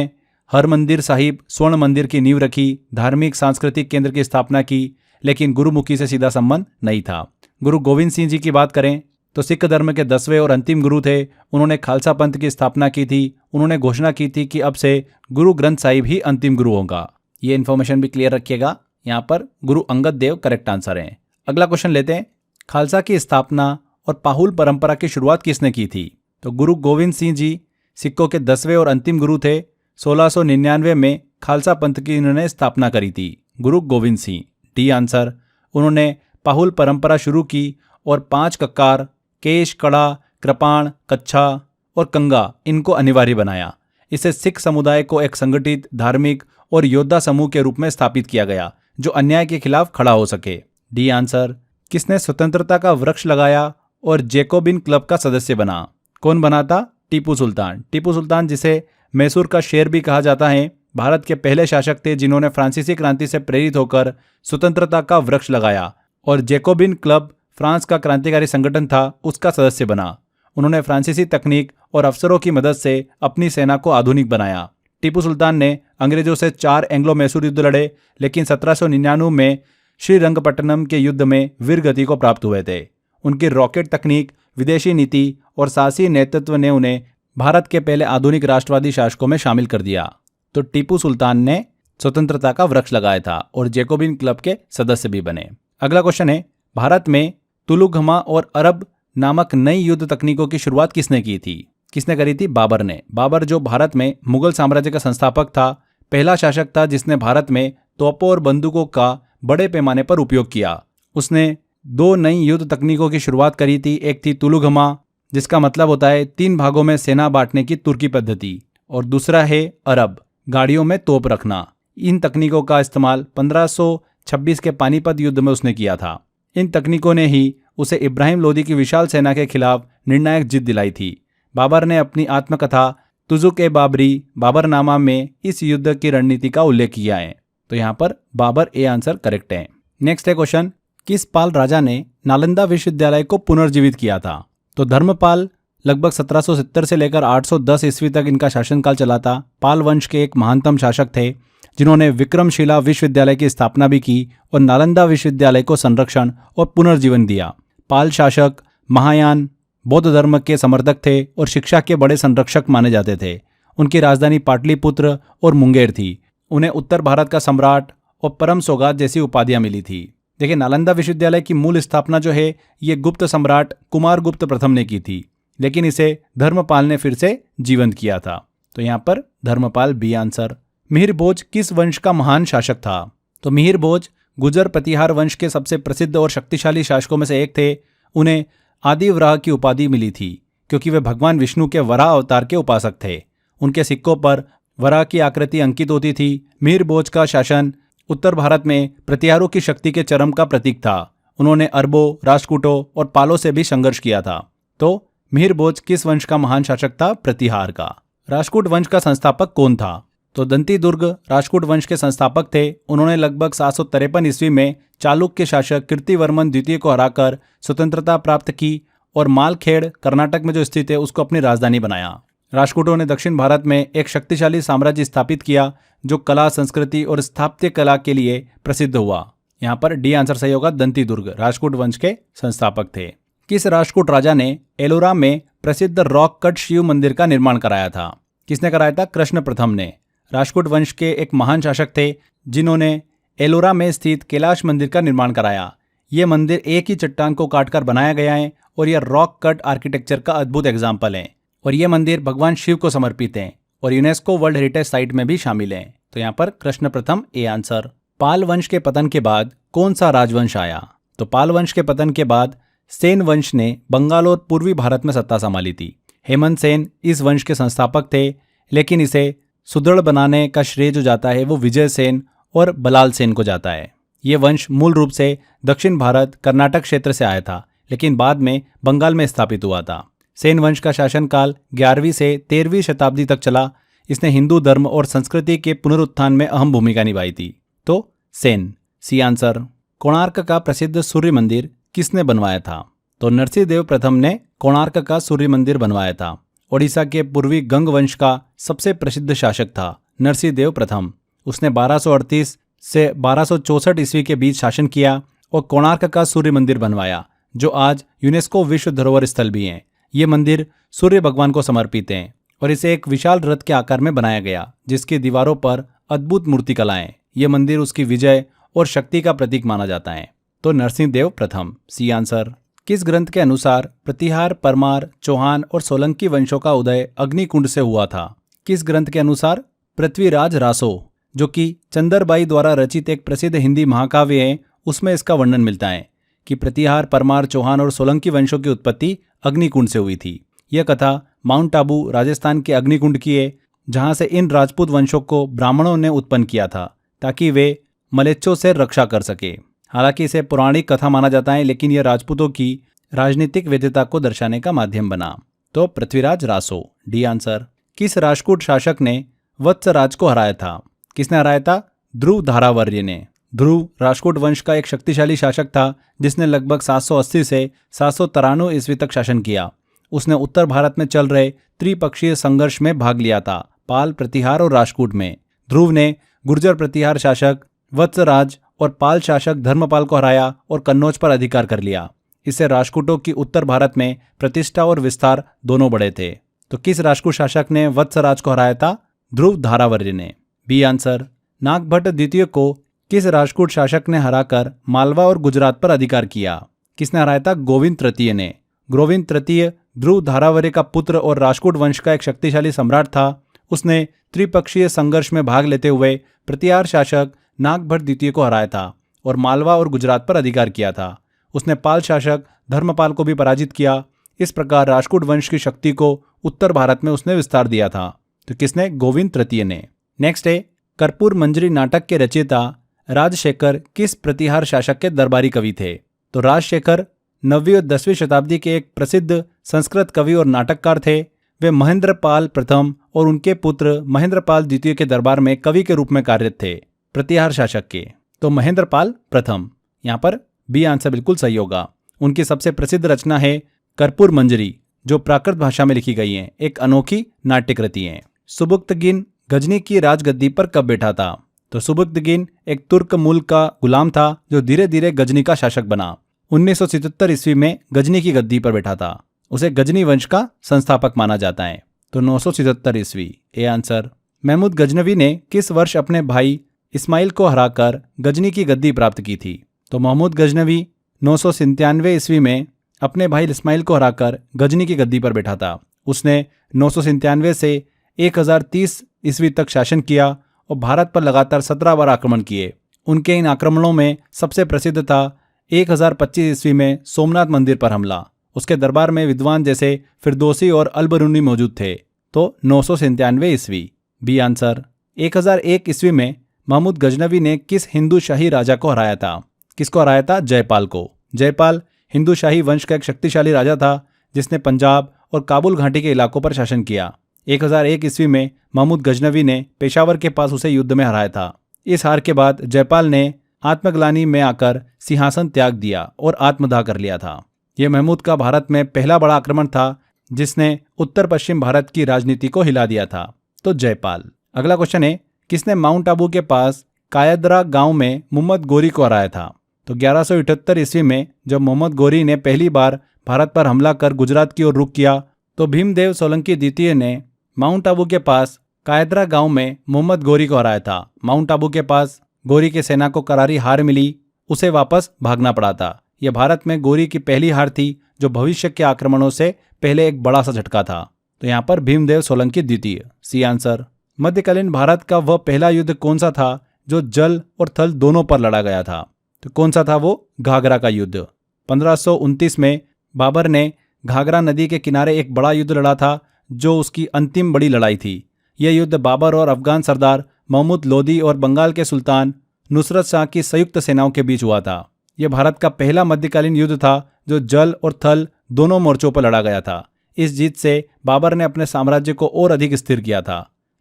हरमंदिर साहिब स्वर्ण मंदिर की नींव रखी, धार्मिक सांस्कृतिक केंद्र की स्थापना की, लेकिन गुरुमुखी से सीधा संबंध नहीं था। गुरु गोविंद सिंह जी की बात करें तो सिख धर्म के 10वें और अंतिम गुरु थे। उन्होंने खालसा पंथ की स्थापना की थी। उन्होंने घोषणा की थी कि अब से गुरु ग्रंथ साहिब ही अंतिम गुरु होगा। ये इन्फॉर्मेशन भी क्लियर रखिएगा। यहाँ पर गुरु अंगद देव करेक्ट आंसर है। अगला क्वेश्चन लेते हैं। खालसा की स्थापना और पाहुल परंपरा की शुरुआत किसने की थी? तो गुरु गोविंद सिंह जी सिखों के 10वें और अंतिम गुरु थे। 1699 में खालसा पंथ की इन्होंने स्थापना करी थी, गुरु गोविंद सिंह। D answer. उन्होंने पाहुल परंपरा शुरू की और 5 कक्कार, केश, कड़ा, कृपाण, कच्छा और कंगा इनको अनिवार्य बनाया। इससे सिख समुदाय को एक संगठित, धार्मिक और योद्धा समूह के रूप में स्थापित किया गया जो अन्याय के खिलाफ खड़ा हो सके। D answer. किसने स्वतंत्रता का वृक्ष लगाया और जैकोबिन क्लब का सदस्य बना? कौन बना था? टीपू सुल्तान। टीपू सुल्तान, जिसे मैसूर का शेर भी कहा जाता है, भारत के पहले शासक थे जिन्होंने फ्रांसीसी क्रांति से प्रेरित होकर स्वतंत्रता का वृक्ष लगाया और जैकोबिन क्लब फ्रांस का क्रांतिकारी संगठन था, उसका सदस्य बना। उन्होंने फ्रांसीसी तकनीक और अफसरों की मदद से अपनी सेना को आधुनिक बनाया। टीपू सुल्तान ने अंग्रेजों से 4 एंग्लो मैसूर युद्ध लड़े, लेकिन 1799 में श्रीरंगपट्टनम के युद्ध में वीर गति को प्राप्त हुए थे। उनकी रॉकेट तकनीक, विदेशी नीति और साहसी नेतृत्व ने उन्हें भारत के पहले आधुनिक राष्ट्रवादी शासकों में शामिल कर दिया। तो टीपू सुल्तान ने स्वतंत्रता का वृक्ष लगाया था और जैकोबिन क्लब के सदस्य भी बने। अगला क्वेश्चन है, भारत में तुलुगमा और अरब नामक नई युद्ध तकनीकों की शुरुआत किसने की थी? किसने करी थी? बाबर ने। बाबर जो भारत में मुगल साम्राज्य का संस्थापक था, पहला शासक था जिसने भारत में तोपों और बंदूकों का बड़े पैमाने पर उपयोग किया। उसने 2 नई युद्ध तकनीकों की शुरुआत करी थी। एक थी तुलुगमा, जिसका मतलब होता है 3 भागों में सेना बांटने की तुर्की पद्धति, और दूसरा है अरब, गाड़ियों में तोप रखना। इन तकनीकों का इस्तेमाल 1526 के पानीपत युद्ध में उसने किया था। इन तकनीकों ने ही उसे इब्राहिम लोदी की विशाल सेना के खिलाफ निर्णायक जीत दिलाई थी। बाबर ने अपनी आत्मकथा तुजुक-ए-बाबरी बाबरनामा में इस युद्ध की रणनीति का उल्लेख किया है। तो यहाँ पर बाबर ए आंसर करेक्ट है। नेक्स्ट है क्वेश्चन, किस पाल राजा ने नालंदा विश्वविद्यालय को पुनर्जीवित किया था? तो धर्मपाल लगभग 1770 से लेकर 810 ईस्वी तक इनका शासनकाल चला था। पाल वंश के एक महानतम शासक थे जिन्होंने विक्रमशिला विश्वविद्यालय की स्थापना भी की और नालंदा विश्वविद्यालय को संरक्षण और पुनर्जीवन दिया। पाल शासक महायान बौद्ध धर्म के समर्थक थे और शिक्षा के बड़े संरक्षक माने जाते थे। उनकी राजधानी पाटलिपुत्र और मुंगेर थी। उन्हें उत्तर भारत का सम्राट और परम सौगात जैसी उपाधियां मिली थी। देखिए, नालंदा विश्वविद्यालय की मूल स्थापना जो है ये गुप्त सम्राट कुमारगुप्त प्रथम ने की थी, लेकिन इसे धर्मपाल ने फिर से जीवंत किया था। तो यहाँ पर धर्मपाल बी आंसर। मिहिर भोज किस वंश का महान शासक था? तो मिहिर भोज गुजर प्रतिहार वंश के सबसे प्रसिद्ध और शक्तिशाली शासकों में से एक थे। उन्हें आदिवराह की उपाधि मिली थी क्योंकि वे भगवान विष्णु के वराह अवतार के उपासक थे। उनके सिक्कों पर वराह की आकृति अंकित होती थी। मिहिर भोज का शासन उत्तर भारत में प्रतिहारों की शक्ति के चरम का प्रतीक था। उन्होंने अरबों, राष्ट्रकूटों और पालों से भी संघर्ष किया था। तो मिहिर भोज किस वंश का महान शासक था? प्रतिहार का। राष्ट्रकूट वंश का संस्थापक कौन था? तो दंती दुर्ग राष्ट्रकूट वंश के संस्थापक थे। उन्होंने लगभग 753 ईस्वी में चालुक्य शासक कीर्तिवर्मन द्वितीय को हराकर स्वतंत्रता प्राप्त की और मालखेड़ कर्नाटक में जो स्थित है उसको अपनी राजधानी बनाया। राष्ट्रकूटों ने दक्षिण भारत में एक शक्तिशाली साम्राज्य स्थापित किया जो कला, संस्कृति और स्थापत्य कला के लिए प्रसिद्ध हुआ। यहाँ पर डी आंसर सही होगा। दंती दुर्ग राष्ट्रकूट वंश के संस्थापक थे। किस राष्ट्रकूट राजा ने एलोरा में प्रसिद्ध रॉक कट शिव मंदिर का निर्माण कराया था? किसने कराया था? कृष्ण प्रथम ने। राष्ट्रकूट वंश के एक महान शासक थे जिन्होंने एलोरा में स्थित कैलाश मंदिर का निर्माण कराया। यह मंदिर एक ही चट्टान को काटकर बनाया गया है और यह रॉक कट आर्किटेक्चर का अद्भुत एग्जाम्पल है। और ये मंदिर भगवान शिव को समर्पित हैं और यूनेस्को वर्ल्ड हेरिटेज साइट में भी शामिल हैं। तो यहाँ पर कृष्ण प्रथम ए आंसर। पाल वंश के पतन के बाद कौन सा राजवंश आया? तो पाल वंश के पतन के बाद सेन वंश ने बंगाल और पूर्वी भारत में सत्ता संभाली थी। हेमंत सेन इस वंश के संस्थापक थे, लेकिन इसे सुदृढ़ बनाने का श्रेय जो जाता है वो विजय सेन और बलाल सेन को जाता है। ये वंश मूल रूप से दक्षिण भारत कर्नाटक क्षेत्र से आया था, लेकिन बाद में बंगाल में स्थापित हुआ था। सेन वंश का शासनकाल 11वीं से 13वीं शताब्दी तक चला। इसने हिंदू धर्म और संस्कृति के पुनरुत्थान में अहम भूमिका निभाई थी। तो सेन सी आंसर। कोणार्क का प्रसिद्ध सूर्य मंदिर किसने बनवाया था? तो नरसिंहदेव प्रथम ने कोणार्क का सूर्य मंदिर बनवाया था। ओडिशा के पूर्वी गंग वंश का सबसे प्रसिद्ध शासक था नरसिंहदेव प्रथम। उसने 1238 से 1264 ईस्वी के बीच शासन किया और कोणार्क का सूर्य मंदिर बनवाया, जो आज यूनेस्को विश्व धरोहर स्थल भी है। ये मंदिर सूर्य भगवान को समर्पित है और इसे एक विशाल रथ के आकार में बनाया गया, जिसकी दीवारों पर अद्भुत मूर्तिकलाएं। ये मंदिर उसकी विजय और शक्ति का प्रतीक माना जाता है। तो नरसिंहदेव प्रथम सी आंसर। किस ग्रंथ के अनुसार प्रतिहार, परमार, चौहान और सोलंकी वंशों का उदय अग्निकुंड से हुआ था? किस ग्रंथ के अनुसार? पृथ्वीराज रासो, जो कि चंदरबाई द्वारा रचित एक प्रसिद्ध हिंदी महाकाव्य है, उसमें इसका वर्णन मिलता है कि प्रतिहार, परमार, चौहान और सोलंकी वंशों की उत्पत्ति अग्निकुंड से हुई थी। यह कथा माउंट आबू राजस्थान के अग्निकुंड की है, जहां से इन राजपूत वंशों को ब्राह्मणों ने उत्पन्न किया था ताकि वे मलेच्छों से रक्षा कर सके। हालांकि इसे पौराणिक कथा माना जाता है, लेकिन यह राजपूतों की राजनीतिक वैधता को दर्शाने का माध्यम बना। तो पृथ्वीराज रासो डी आंसर। किस राष्ट्रकूट शासक ने वत्सराज को हराया था? किसने हराया था? ध्रुव धारावर्य ने। ध्रुव राष्ट्रकूट वंश का एक शक्तिशाली शासक था, जिसने लगभग 780 से 793 ईस्वी तक शासन किया। उसने उत्तर भारत में चल रहे त्रिपक्षीय संघर्ष में भाग लिया था, पाल, प्रतिहार और राष्ट्रकूट में। ध्रुव ने गुर्जर प्रतिहार शासक वत्सराज और पाल शासक धर्मपाल को हराया और कन्नौज पर अधिकार कर लिया। इससे राष्ट्रकूटों की उत्तर भारत में प्रतिष्ठा और विस्तार दोनों बढ़े थे। तो किस राष्ट्रकूट शासक ने वत्सराज को हराया था? ध्रुव धारावर्य ने। B answer. नागभट्ट द्वितीय को किस राष्ट्रकूट शासक ने हराकर मालवा और गुजरात पर अधिकार किया? किसने हराया था? गोविंद तृतीय ने। गोविंद तृतीय ध्रुव धारावर्य का पुत्र और राष्ट्रकूट वंश का एक शक्तिशाली सम्राट था। उसने त्रिपक्षीय संघर्ष में भाग लेते हुए प्रतिहार शासक नागभट्ट द्वितीय को हराया था और मालवा और गुजरात पर अधिकार किया था। उसने पाल शासक धर्मपाल को भी पराजित किया। इस प्रकार राष्ट्रकूट वंश की शक्ति को उत्तर भारत में उसने विस्तार दिया था। तो किसने? गोविंद तृतीय ने। नेक्स्ट है, कर्पूर मंजरी नाटक के रचयिता राजशेखर किस प्रतिहार शासक के दरबारी कवि थे? तो राजशेखर 9वीं और 10वीं शताब्दी के एक प्रसिद्ध संस्कृत कवि और नाटककार थे। वे महेंद्रपाल प्रथम और उनके पुत्र महेंद्रपाल द्वितीय के दरबार में कवि के रूप में कार्यरत थे, प्रतिहार शासक के। तो महेंद्रपाल प्रथम, यहाँ पर बी आंसर बिल्कुल सही होगा। उनकी सबसे प्रसिद्ध रचना है कर्पूर मंजरी, जो प्राकृत भाषा में लिखी गई है, एक अनोखी नाट्य कृति है। सुबुक्तगिन गजनी की राजगद्दी पर कब बैठा था? तो सुबुक्तगिन एक तुर्क मूल का गुलाम था, जो धीरे धीरे गजनी का शासक बना। 1977 ईस्वी में गजनी की गद्दी पर बैठा था। उसे गजनी वंश का संस्थापक माना जाता है। तो 977 ईस्वी ए आंसर। महमूद गजनवी ने किस वर्ष अपने भाई इस्माइल को हराकर गजनी की गद्दी प्राप्त की थी? तो महमूद गजनवी 997 ईस्वी में अपने भाई इस्माइल को हराकर गजनी की गद्दी पर बैठा था। उसने 997 से 1030 ईस्वी तक शासन किया और भारत पर लगातार 17 बार आक्रमण किए। उनके इन आक्रमणों में सबसे प्रसिद्ध था 1025 ईस्वी में सोमनाथ मंदिर पर हमला। उसके दरबार में विद्वान जैसे फिरदौसी और अलबरूनी मौजूद थे। तो 997 ईस्वी बी आंसर। 1001 ईस्वी में महमूद गजनवी ने किस हिंदू शाही राजा को हराया था? किसको हराया था? जयपाल को। जयपाल हिंदू शाही वंश का एक शक्तिशाली राजा था, जिसने पंजाब और काबुल घाटी के इलाकों पर शासन किया। 1001 ईस्वी में महमूद गजनवी ने पेशावर के पास उसे युद्ध में हराया था। इस हार के बाद जयपाल ने आत्मग्लानि में आकर सिंहासन त्याग दिया और आत्मदाह कर लिया था। यह महमूद का भारत में पहला बड़ा आक्रमण था, जिसने उत्तर पश्चिम भारत की राजनीति को हिला दिया था। तो जयपाल। अगला क्वेश्चन है, किसने माउंट आबू के पास कायदरा गांव में मोहम्मद गोरी को हराया था? तो 1178 ईस्वी में जब मोहम्मद गोरी ने पहली बार भारत पर हमला कर गुजरात की ओर रुख किया, तो भीमदेव सोलंकी द्वितीय ने माउंट आबू के पास कायदरा गांव में मोहम्मद गोरी को हराया था। माउंट आबू के पास गोरी की सेना को करारी हार मिली, उसे वापस भागना पड़ा था। यह भारत में गोरी की पहली हार थी, जो भविष्य के आक्रमणों से पहले एक बड़ा सा झटका था। तो यहाँ पर भीमदेव सोलंकी द्वितीय, सी आंसर। मध्यकालीन भारत का वह पहला युद्ध कौन सा था जो जल और थल दोनों पर लड़ा गया था? तो कौन सा था वो? घाघरा का युद्ध। 1529 में बाबर ने घाघरा नदी के किनारे एक बड़ा युद्ध लड़ा था जो उसकी अंतिम बड़ी लड़ाई थी। यह युद्ध बाबर और अफगान सरदार महमूद लोदी और बंगाल के सुल्तान नुसरत शाह की संयुक्त सेनाओं के बीच हुआ था। यह भारत का पहला मध्यकालीन युद्ध था जो जल और थल दोनों मोर्चों पर लड़ा गया था। इस जीत से बाबर ने अपने साम्राज्य को और अधिक स्थिर किया था।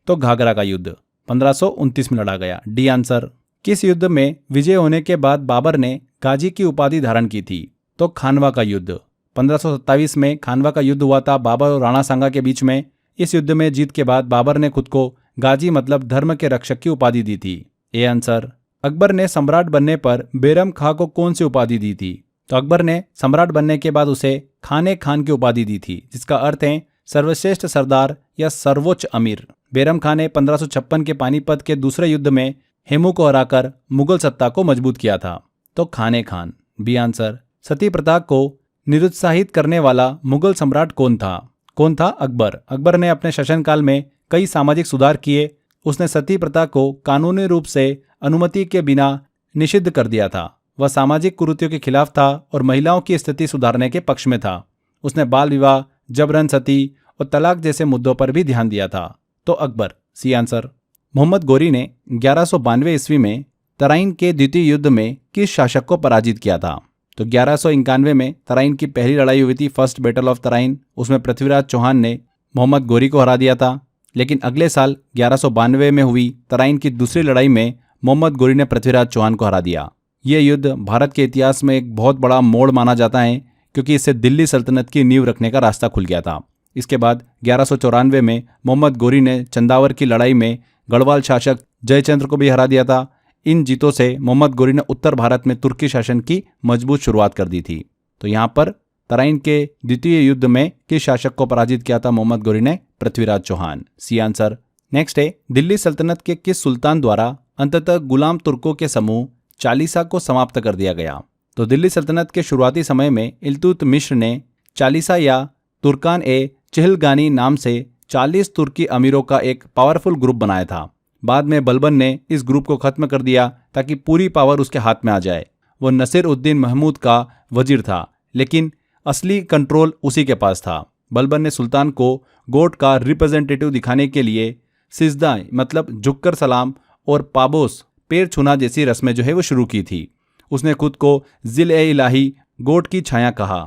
तो घाघरा का युद्ध 1529 में लड़ा गया, डी आंसर। किस युद्ध में विजय होने के बाद बाबर ने गाजी की उपाधि धारण की थी? तो खानवा का युद्ध। 1527 में खानवा का युद्ध हुआ था बाबर और राणा सांगा के बीच में। इस युद्ध में जीत के बाद बाबर ने खुद को गाजी मतलब धर्म के रक्षक की उपाधि दी थी, ए आंसर। अकबर ने सम्राट बनने पर बैरम खां को कौन सी उपाधि दी थी? तो अकबर ने सम्राट बनने के बाद उसे खाने खान की उपाधि दी थी, जिसका अर्थ है सर्वश्रेष्ठ सरदार या सर्वोच्च अमीर। बैरम खान ने 1556 के पानीपत के दूसरे युद्ध में हेमू को हराकर मुगल सत्ता को मजबूत किया था। तो खाने खान, बी आंसर। सती प्रथा को निरुत्साहित करने वाला मुगल सम्राट कौन था? कौन था? अकबर। अकबर ने अपने शासनकाल में कई सामाजिक सुधार किए। उसने सती प्रथा को कानूनी रूप से अनुमति के बिना निषिद्ध कर दिया था। वह सामाजिक कुरीतियों के खिलाफ था और महिलाओं की स्थिति सुधारने के पक्ष में था। उसने बाल विवाह, जबरन सती और तलाक जैसे मुद्दों पर भी ध्यान दिया था। तो अकबर, सी आंसर। मोहम्मद गोरी ने 1192 ईस्वी में तराइन के द्वितीय युद्ध में किस शासक को पराजित किया था? तो 1191 में तराइन की पहली लड़ाई हुई थी, फर्स्ट बैटल ऑफ तराइन। उसमें पृथ्वीराज चौहान ने मोहम्मद गोरी को हरा दिया था। लेकिन अगले साल 1192 में हुई तराइन की दूसरी लड़ाई में मोहम्मद गोरी ने पृथ्वीराज चौहान को हरा दिया। यह युद्ध भारत के इतिहास में एक बहुत बड़ा मोड़ माना जाता है, क्योंकि इससे दिल्ली सल्तनत की नींव रखने का रास्ता खुल गया था। इसके बाद 1194 में मोहम्मद गोरी ने चंदावर की लड़ाई में गढ़वाल शासक जयचंद्र को भी हरा दिया था। इन जीतों से मोहम्मद गोरी ने उत्तर भारत में तुर्की शासन की मजबूत शुरुआत कर दी थी। तो यहाँ पर तराइन के द्वितीय युद्ध में किस शासक को पराजित किया था मोहम्मद गोरी ने? Prithviraj Chauhan, C answer. Next है, दिल्ली सल्तनत के किस सुल्तान द्वारा अंततः गुलाम तुर्कों के समूह चालीसा को समाप्त कर दिया गया? तो दिल्ली सल्तनत के शुरुआती समय में इल्तुतमिश ने चालीसा या तुर्कान ए चिहलगानी नाम से 40 तुर्की अमीरों का एक पावरफुल ग्रुप बनाया था। बाद में बलबन ने इस ग्रुप को खत्म कर दिया ताकि पूरी पावर उसके हाथ में आ जाए। वो नसीर उद्दीन महमूद का वजीर था, लेकिन असली कंट्रोल उसी के पास था। बलबन ने सुल्तान को गोट का रिप्रेजेंटेटिव दिखाने के लिए सिजदा मतलब झुककर सलाम और पाबोस पैर छूना जैसी रस्में जो है वो शुरू की थी। उसने खुद को जिल-ए-इलाही गोट की छाया कहा।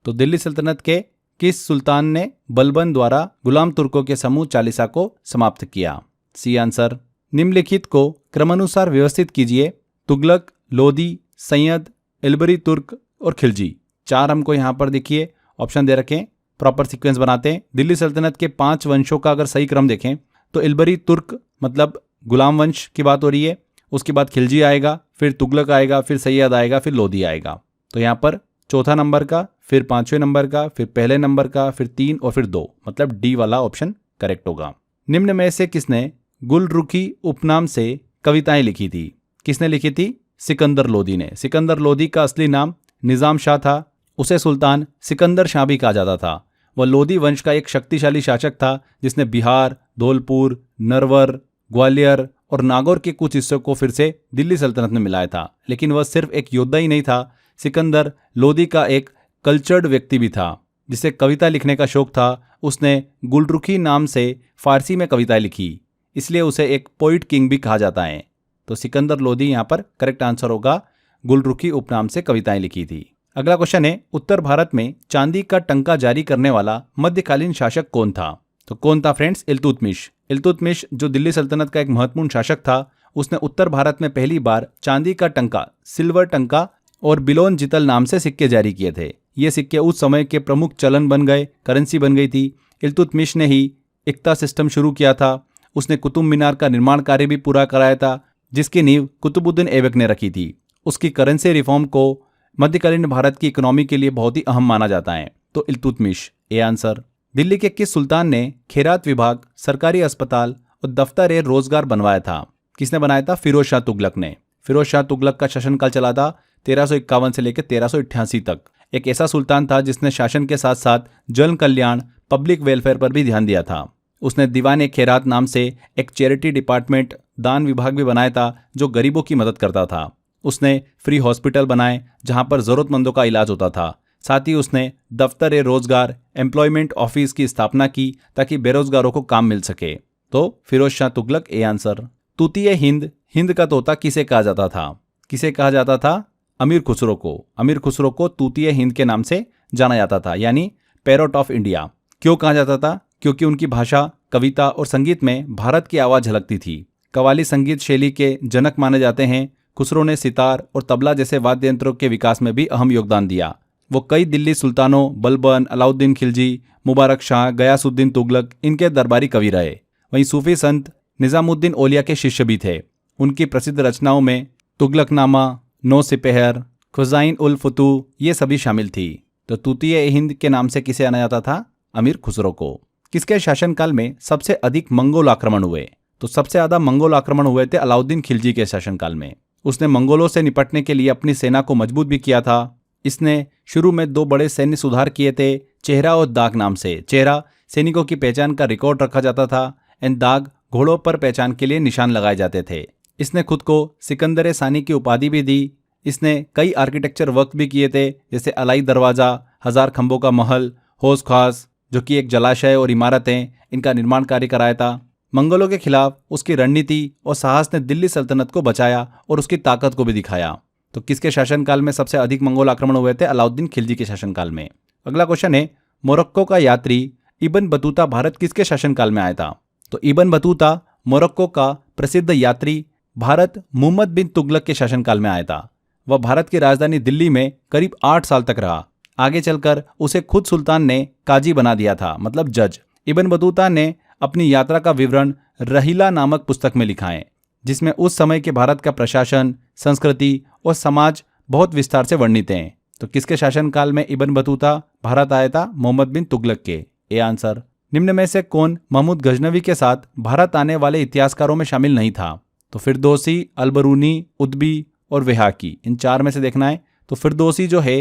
तो दिल्ली सल्तनत के किस सुल्तान ने बलबन द्वारा गुलाम तुर्कों के समूह चालीसा को समाप्त किया? C answer. निम्नलिखित को क्रमानुसार व्यवस्थित कीजिए। तुगलक, लोदी, सैयद, इल्बरी तुर्क और खिलजी। 4 हमको यहाँ पर देखिए ऑप्शन दे रखें, प्रॉपर सीक्वेंस बनाते हैं। दिल्ली सल्तनत के 5 वंशों का अगर सही क्रम देखें तो इल्बरी तुर्क मतलब गुलाम वंश की बात हो रही है। उसके बाद खिलजी आएगा, फिर तुगलक आएगा, फिर सैयद आएगा, फिर लोदी आएगा। तो यहाँ पर चौथा नंबर का, फिर 5वें नंबर का, फिर पहले नंबर का, फिर 3 और फिर 2 मतलब डी वाला ऑप्शन करेक्ट होगा। निम्न में से किसने गुलरुखी उपनाम से कविताएं लिखी थी? किसने लिखी थी? सिकंदर लोदी ने। सिकंदर लोदी का असली नाम निजाम शाह था। उसे सुल्तान सिकंदर शाह भी कहा जाता था। वह लोदी वंश का एक शक्तिशाली शासक था जिसने बिहार, धौलपुर, नरवर, ग्वालियर और नागौर के कुछ हिस्सों को फिर से दिल्ली सल्तनत में मिलाया था। लेकिन वह सिर्फ एक योद्धा ही नहीं था, सिकंदर लोदी का एक कल्चर्ड व्यक्ति भी था जिसे कविता लिखने का शौक था। उसने गुलरुखी नाम से फारसी में कविताएं लिखी, इसलिए उसे एक पोइट किंग भी कहा जाता है। तो सिकंदर लोदी यहाँ पर करेक्ट आंसर होगा। गुलरुखी उपनाम से कविताएं लिखी थी। अगला क्वेश्चन है, उत्तर भारत में चांदी का टंका जारी करने वाला मध्यकालीन शासक कौन था? तो कौन था फ्रेंड्स? इल्तुतमिश। इल्तुतमिश जो दिल्ली सल्तनत का एक महत्वपूर्ण शासक था, उसने उत्तर भारत में पहली बार चांदी का टंका, सिल्वर टंका और बिलोन जितल नाम से सिक्के जारी किए थे। ये सिक्के उस समय के प्रमुख चलन बन गए, करेंसी बन गई थी। इल्तुतमिश ने ही इक्ता सिस्टम शुरू किया था। उसने कुतुब मीनार का निर्माण कार्य भी पूरा कराया था, जिसकी नींव कुतुबुद्दीन ऐबक ने रखी थी। उसकी करेंसी रिफॉर्म को मध्यकालीन भारत की इकोनॉमी के लिए बहुत ही अहम माना जाता है। तो इल्तुतमिश, ए आंसर। दिल्ली के किस सुल्तान ने खैरात विभाग, सरकारी अस्पताल और दफ्तर ए रोजगार बनवाया था? किसने बनाया था? फिरोज शाह तुगलक ने। फिरोज शाह तुगलक का शासनकाल चला था 1351 से लेकर 1388 तक। एक ऐसा सुल्तान था जिसने शासन के साथ साथ जन कल्याण, पब्लिक वेलफेयर पर भी ध्यान दिया था। उसने दीवान खैरात नाम से एक चैरिटी डिपार्टमेंट, दान विभाग भी बनाया था जो गरीबों की मदद करता था। उसने फ्री हॉस्पिटल बनाए जहां पर जरूरतमंदों का इलाज होता था। साथ ही उसने दफ्तर रोजगार, एम्प्लॉयमेंट ऑफिस की स्थापना की ताकि बेरोजगारों को काम मिल सके। तो फिरोज शाह तुगलक ए आंसर। तूतीय हिंद, हिंद का तोता किसे कहा जाता था? किसे कहा जाता था? अमीर खुसरो को। अमीर खुसरो को तूतीय हिंद के नाम से जाना जाता था, यानी पैरोट ऑफ इंडिया। क्यों कहा जाता था? क्योंकि उनकी भाषा, कविता और संगीत में भारत की आवाज झलकती थी। कव्वाली संगीत शैली के जनक माने जाते हैं। खुसरो ने सितार और तबला जैसे वाद्य यंत्रों के विकास में भी अहम योगदान दिया। वो कई दिल्ली सुल्तानों, बलबन, अलाउद्दीन खिलजी, मुबारक शाह, गयासुद्दीन तुगलक इनके दरबारी कवि रहे। वहीं सूफी संत निजामुद्दीन औलिया के शिष्य भी थे। उनकी प्रसिद्ध रचनाओं में तुगलकनामा, नौ सिपहर, खुजाइन उल फुतू ये सभी शामिल थी। तो तूतीय हिंद के नाम से किसे जाना जाता था? अमीर खुसरो को। किसके शासनकाल में सबसे अधिक मंगोल आक्रमण हुए? तो सबसे ज्यादा मंगोल आक्रमण हुए थे अलाउद्दीन खिलजी के शासनकाल में। उसने मंगोलों से निपटने के लिए अपनी सेना को मजबूत भी किया था। इसने शुरू में 2 बड़े सैन्य सुधार किए थे, चेहरा और दाग नाम से। चेहरा सैनिकों की पहचान का रिकॉर्ड रखा जाता था एंड दाग घोड़ों पर पहचान के लिए निशान लगाए जाते थे। इसने खुद को सिकंदर सानी की उपाधि भी दी। इसने कई आर्किटेक्चर वर्क भी किए थे, जैसे अलाई दरवाजा, 1000 खंभों का महल, हौज खास जो कि एक जलाशय और इमारतें, इनका निर्माण कार्य कराया था। मंगोलों के खिलाफ उसकी रणनीति और साहस ने दिल्ली सल्तनत को बचाया और उसकी ताकत को भी दिखाया। तो किसके शासनकाल में सबसे अधिक मंगोल आक्रमण हुए थे? अलाउद्दीन खिलजी के शासनकाल में। अगला क्वेश्चन है, मोरक्को का यात्री इब्न बतूता भारत किसके शासनकाल में आया था? तो इब्न बतूता मोरक्को का प्रसिद्ध यात्री भारत मुहम्मद बिन तुगलक के शासनकाल में आया था। वह भारत की राजधानी दिल्ली में करीब 8 साल तक रहा। आगे चलकर उसे खुद सुल्तान ने काजी बना दिया था, मतलब जज। इब्न बतूता ने अपनी यात्रा का विवरण रहीला नामक पुस्तक में लिखा है, जिसमें उस समय के भारत का प्रशासन, संस्कृति और समाज बहुत विस्तार से वर्णित हैं। तो किसके शासनकाल में इब्न बतूता भारत आया था? मोहम्मद बिन तुगलक के। A answer. निम्न में से कौन महमूद गजनवी के साथ भारत आने वाले इतिहासकारों में शामिल नहीं था? तो फिरदौसी, अलबरूनी, उद्बी और वेहाकी, इन 4 में से देखना है। तो फिरदौसी जो है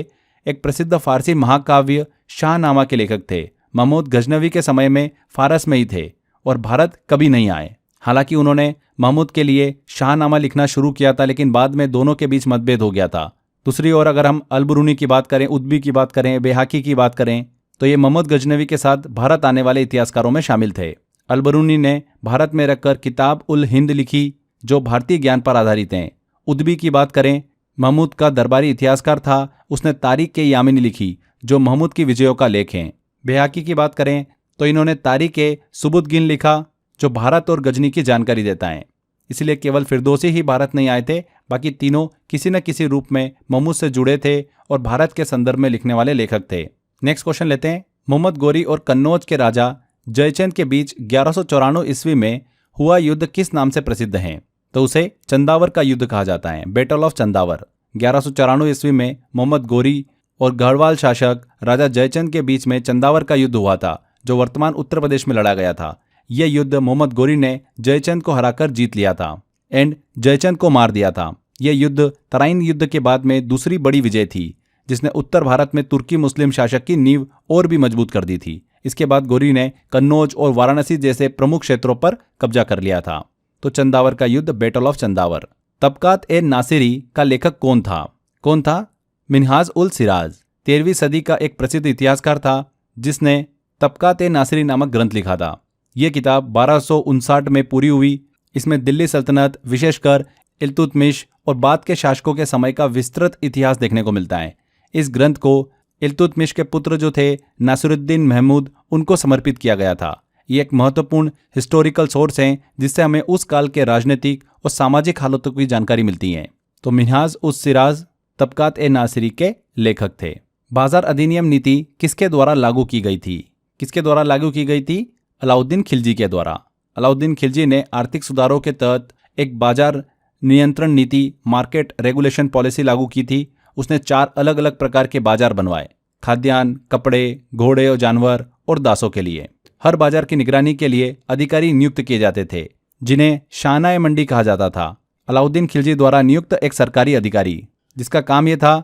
एक प्रसिद्ध फारसी महाकाव्य शाहनामा के लेखक थे। महमूद गजनवी के समय में फारस में ही थे और भारत कभी नहीं आए। हालांकि उन्होंने महमूद के लिए शाहनामा लिखना शुरू किया था, लेकिन बाद में दोनों के बीच मतभेद हो गया था। दूसरी ओर अगर हम अलबरूनी की बात करें, उद्बी की बात करें, बेहाकी की बात करें, तो ये महमूद गजनवी के साथ भारत आने वाले इतिहासकारों में शामिल थे। अलबरूनी ने भारत में रखकर किताब उल हिंद लिखी, जो भारतीय ज्ञान पर आधारित हैं। उद्बी की बात करें, महमूद का दरबारी इतिहासकार था। उसने तारीख के यामिनी लिखी, जो महमूद की विजयों का लेख हैं। बेहाकी की बात करें तो इन्होंने तारीख के सुबुतगिन लिखा, जो भारत और गजनी की जानकारी देता है। इसलिए केवल फिरदौसी ही भारत नहीं आए थे, बाकी तीनों किसी न किसी रूप में महमूद से जुड़े थे और भारत के संदर्भ में लिखने वाले लेखक थे। नेक्स्ट क्वेश्चन लेते हैं। मोहम्मद गोरी और कन्नौज के राजा जयचंद के बीच 1194 ईस्वी में हुआ युद्ध किस नाम से प्रसिद्ध है? तो उसे चंदावर का युद्ध कहा जाता है, बैटल ऑफ चंदावर। 1194 ईस्वी में मोहम्मद गोरी और गढ़वाल शासक राजा जयचंद के बीच में चंदावर का युद्ध हुआ था, जो वर्तमान उत्तर प्रदेश में लड़ा गया था। यह युद्ध मोहम्मद गोरी ने जयचंद को हराकर जीत लिया था एंड जयचंद को मार दिया था। यह युद्ध तराइन युद्ध के बाद में दूसरी बड़ी विजय थी, जिसने उत्तर भारत में तुर्की मुस्लिम शासक की नींव और भी मजबूत कर दी थी। इसके बाद गोरी ने कन्नौज और वाराणसी जैसे प्रमुख क्षेत्रों पर कब्जा कर लिया था। तो चंदावर का युद्ध, बैटल ऑफ चंदावर। तबकात ए नासिरी का लेखक कौन था? कौन था? मिन्हाज उल सिराज। 13वीं सदी का एक प्रसिद्ध इतिहासकार था, जिसने तबकात ए नासिरी नामक ग्रंथ लिखा था। यह किताब 1259 में पूरी हुई। इसमें दिल्ली सल्तनत, विशेषकर इल्तुतमिश और बाद के शासकों के समय का विस्तृत इतिहास देखने को मिलता है। इस ग्रंथ को इल्तुतमिश के पुत्र जो थे नासिरुद्दीन महमूद, उनको समर्पित किया गया था। ये एक महत्वपूर्ण हिस्टोरिकल सोर्स है, जिससे हमें उस काल के राजनीतिक और सामाजिक हालातों की जानकारी मिलती है। तो मिन्हाज उस सिराज तबकात ए नासिरी के लेखक थे। बाजार अधिनियम नीति किसके द्वारा लागू की गई थी? किसके द्वारा लागू की गई थी? अलाउद्दीन खिलजी के द्वारा। अलाउद्दीन खिलजी ने आर्थिक सुधारों के तहत एक बाजार नियंत्रण नीति, मार्केट रेगुलेशन पॉलिसी लागू की थी। उसने 4 अलग अलग प्रकार के बाजार बनवाए, खाद्यान्न, कपड़े, घोड़े और जानवर और दासों के लिए। हर बाजार की निगरानी के लिए अधिकारी नियुक्त किए जाते थे, जिन्हें शाहनाए मंडी कहा जाता था। अलाउद्दीन खिलजी द्वारा नियुक्त एक सरकारी अधिकारी, जिसका काम यह था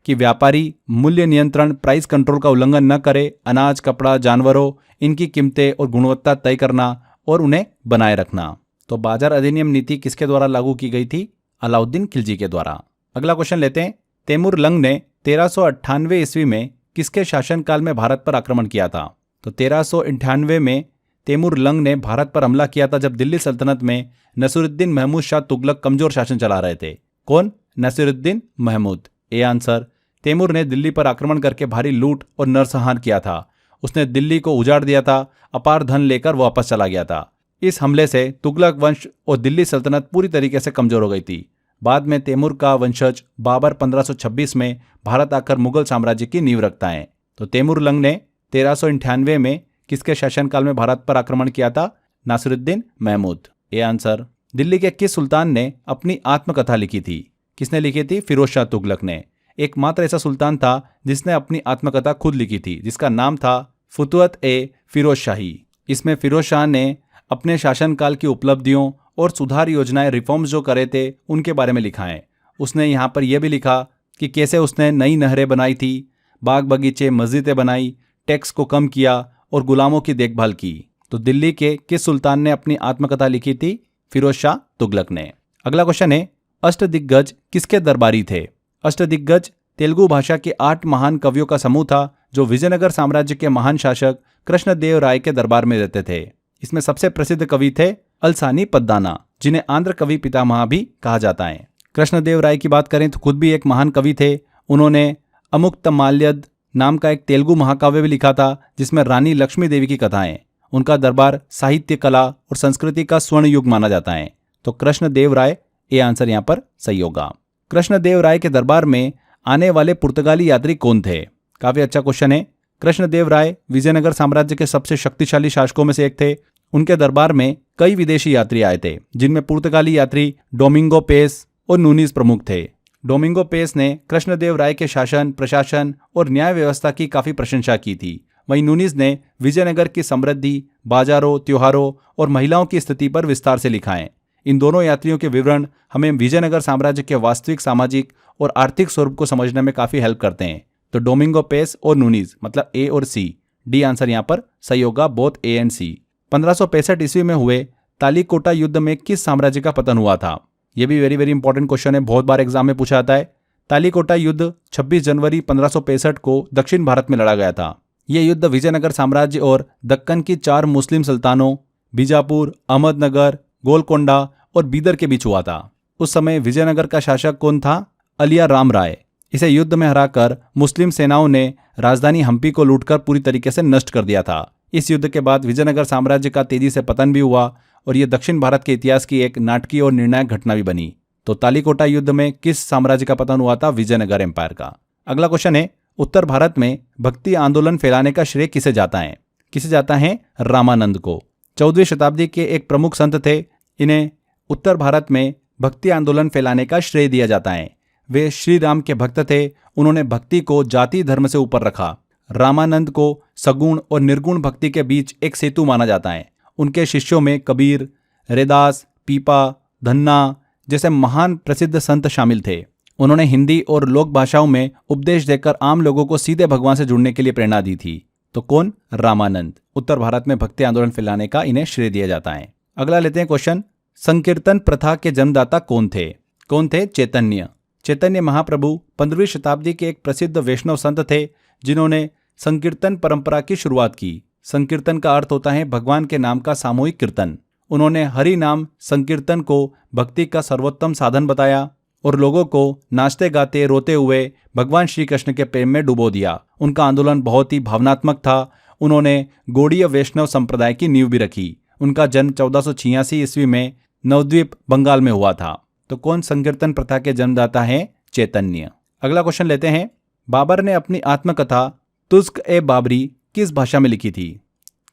कि व्यापारी मूल्य नियंत्रण प्राइस कंट्रोल का उल्लंघन न करे, अनाज, कपड़ा, जानवरों इनकी कीमतें और गुणवत्ता तय करना और उन्हें बनाए रखना। तो बाजार अधिनियम नीति किसके द्वारा लागू की गई थी? अलाउद्दीन खिलजी के द्वारा। अगला क्वेश्चन लेते हैं। तैमूर लंग ने 1398 ईस्वी में किसके शासनकाल में भारत पर आक्रमण किया था? तो 1398 में तैमूर लंग ने भारत पर हमला किया था जब दिल्ली सल्तनत में नसीरुद्दीन महमूद शाह तुगलक कमजोर शासन चला रहे थे। कौन? Nasiruddin Mahmud. A answer. Timur ने दिल्ली पर आक्रमण करके भारी लूट और नरसंहार किया था। उसने दिल्ली को उजाड़ दिया था, अपार धन लेकर वापस चला गया था। इस हमले से तुगलक वंश और दिल्ली सल्तनत पूरी तरीके से कमजोर हो गई थी। बाद में तैमूर का वंशज बाबर 1526 में भारत आकर मुगल साम्राज्य की नींव रखता है। तो तैमूर लंग ने 1398 में किसके शासनकाल में भारत पर आक्रमण किया था? नासिरुद्दीन महमूद। A answer. दिल्ली के किस सुल्तान ने अपनी आत्मकथा लिखी थी? किसने लिखी थी? फिरोज शाह तुगलक ने। एकमात्र ऐसा सुल्तान था जिसने अपनी आत्मकथा खुद लिखी थी, जिसका नाम था फुतुहत ए फिरोज शाही। इसमें फिरोज शाह ने अपने शासनकाल की उपलब्धियों और सुधार योजनाएं, रिफॉर्म्स जो करे थे उनके बारे में लिखा है। उसने यहाँ पर यह भी लिखा कि कैसे उसने नई नहरें बनाई थी, बाग बगीचे, मस्जिदें बनाई, टैक्स को कम किया और गुलामों की देखभाल की। तो दिल्ली के किस सुल्तान ने अपनी आत्मकथा लिखी थी? फिरोज शाह तुगलक ने। अगला क्वेश्चन है, अष्टदिग्गज किसके दरबारी थे? अष्टदिग्गज तेलुगु भाषा के 8 महान कवियों का समूह था जो विजयनगर साम्राज्य के महान शासक कृष्णदेव राय के दरबार में रहते थे। इसमें सबसे प्रसिद्ध कवि थे अलसानी पद्दाना, जिन्हें आंध्र कवि पितामह भी कहा जाता है। कृष्णदेव राय की बात करें तो खुद भी एक महान कवि थे। उन्होंने अमुक्तमाल्यद नाम का एक तेलुगु महाकाव्य भी लिखा था जिसमें रानी लक्ष्मी देवी की कथाएं। उनका दरबार साहित्य, कला और संस्कृति का स्वर्ण युग माना जाता है। तो कृष्णदेव राय, ये आंसर यहाँ पर सही होगा। कृष्णदेव राय के दरबार में आने वाले पुर्तगाली यात्री कौन थे? काफी अच्छा क्वेश्चन है। कृष्णदेव राय विजयनगर साम्राज्य के सबसे शक्तिशाली शासकों में से एक थे। उनके दरबार में कई विदेशी यात्री आए थे, जिनमें पुर्तगाली यात्री डोमिंगो पेस और नूनीज प्रमुख थे। डोमिंगो पेस ने कृष्णदेव राय के शासन, प्रशासन और न्याय व्यवस्था की काफी प्रशंसा की थी। वहीं नूनीज ने विजयनगर की समृद्धि, बाजारों, त्योहारों और महिलाओं की स्थिति पर विस्तार से लिखा है। इन दोनों यात्रियों के विवरण हमें विजयनगर साम्राज्य के वास्तविक सामाजिक और आर्थिक स्वरूप को समझने में काफी हेल्प करते हैं। तो डोमिंगो पेस और नूनीज, मतलब ए और सी। डी आंसर यहाँ पर सही होगा, बोथ ए एंड सी। 1565 ईस्वी में हुए तालीकोटा युद्ध में किस साम्राज्य का पतन हुआ था? यह भी वेरी वेरी इंपॉर्टेंट क्वेश्चन है, बहुत बार एग्जाम में पूछा जाता है। तालीकोटा युद्ध 26 जनवरी 1565 को दक्षिण भारत में लड़ा गया था। यह युद्ध विजयनगर साम्राज्य और दक्कन की 4 मुस्लिम सुल्तानों बीजापुर, अहमदनगर, गोलकोंडा और बीदर के बीच हुआ था। उस समय विजयनगर का शासक कौन था? अलिया राम राय। इसे युद्ध में हराकर मुस्लिम सेनाओं ने राजधानी हम्पी को लूटकर पूरी तरीके से नष्ट कर दिया था। इस युद्ध के बाद विजयनगर साम्राज्य का तेजी से पतन भी हुआ और यह दक्षिण भारत के इतिहास की एक नाटकीय और निर्णायक घटना भी बनी। तो तालीकोटा युद्ध में किस साम्राज्य का पतन हुआ था? विजयनगर एम्पायर का। अगला क्वेश्चन है, उत्तर भारत में भक्ति आंदोलन फैलाने का श्रेय किसे जाता है? किसे जाता है? रामानंद को। 14वीं शताब्दी के एक प्रमुख संत थे। इन्हें उत्तर भारत में भक्ति आंदोलन फैलाने का श्रेय दिया जाता है। वे श्री राम के भक्त थे। उन्होंने भक्ति को जाति धर्म से ऊपर रखा। रामानंद को सगुण और निर्गुण भक्ति के बीच एक सेतु माना जाता है। उनके शिष्यों में कबीर, रैदास, पीपा, धन्ना जैसे महान प्रसिद्ध संत शामिल थे। उन्होंने हिंदी और लोक भाषाओं में उपदेश देकर आम लोगों को सीधे भगवान से जुड़ने के लिए प्रेरणा दी थी। तो कौन? रामानंद। उत्तर भारत में भक्ति आंदोलन फैलाने का इन्हें श्रेय दिया जाता है। अगला लेते हैं क्वेश्चन, संकीर्तन प्रथा के जन्मदाता कौन थे? कौन थे? चैतन्य। चैतन्य महाप्रभु 15वीं शताब्दी के एक प्रसिद्ध वैष्णव संत थे जिन्होंने संकीर्तन परंपरा की शुरुआत की। संकीर्तन का अर्थ होता है भगवान के नाम का सामूहिक कीर्तन। उन्होंने हरि नाम संकीर्तन को भक्ति का सर्वोत्तम साधन बताया और लोगों को नाचते गाते रोते हुए भगवान श्री कृष्ण के प्रेम में डुबो दिया। उनका आंदोलन बहुत ही भावनात्मक था। उन्होंने गौड़ीय वैष्णव संप्रदाय की नींव भी रखी। उनका जन्म 1486 ईस्वी में नवद्वीप, बंगाल में हुआ था। तो कौन संकीर्तन प्रथा के जन्मदाता है? चैतन्य। अगला क्वेश्चन लेते हैं, बाबर ने अपनी आत्मकथा तुज़्क-ए-बाबरी किस भाषा में लिखी थी?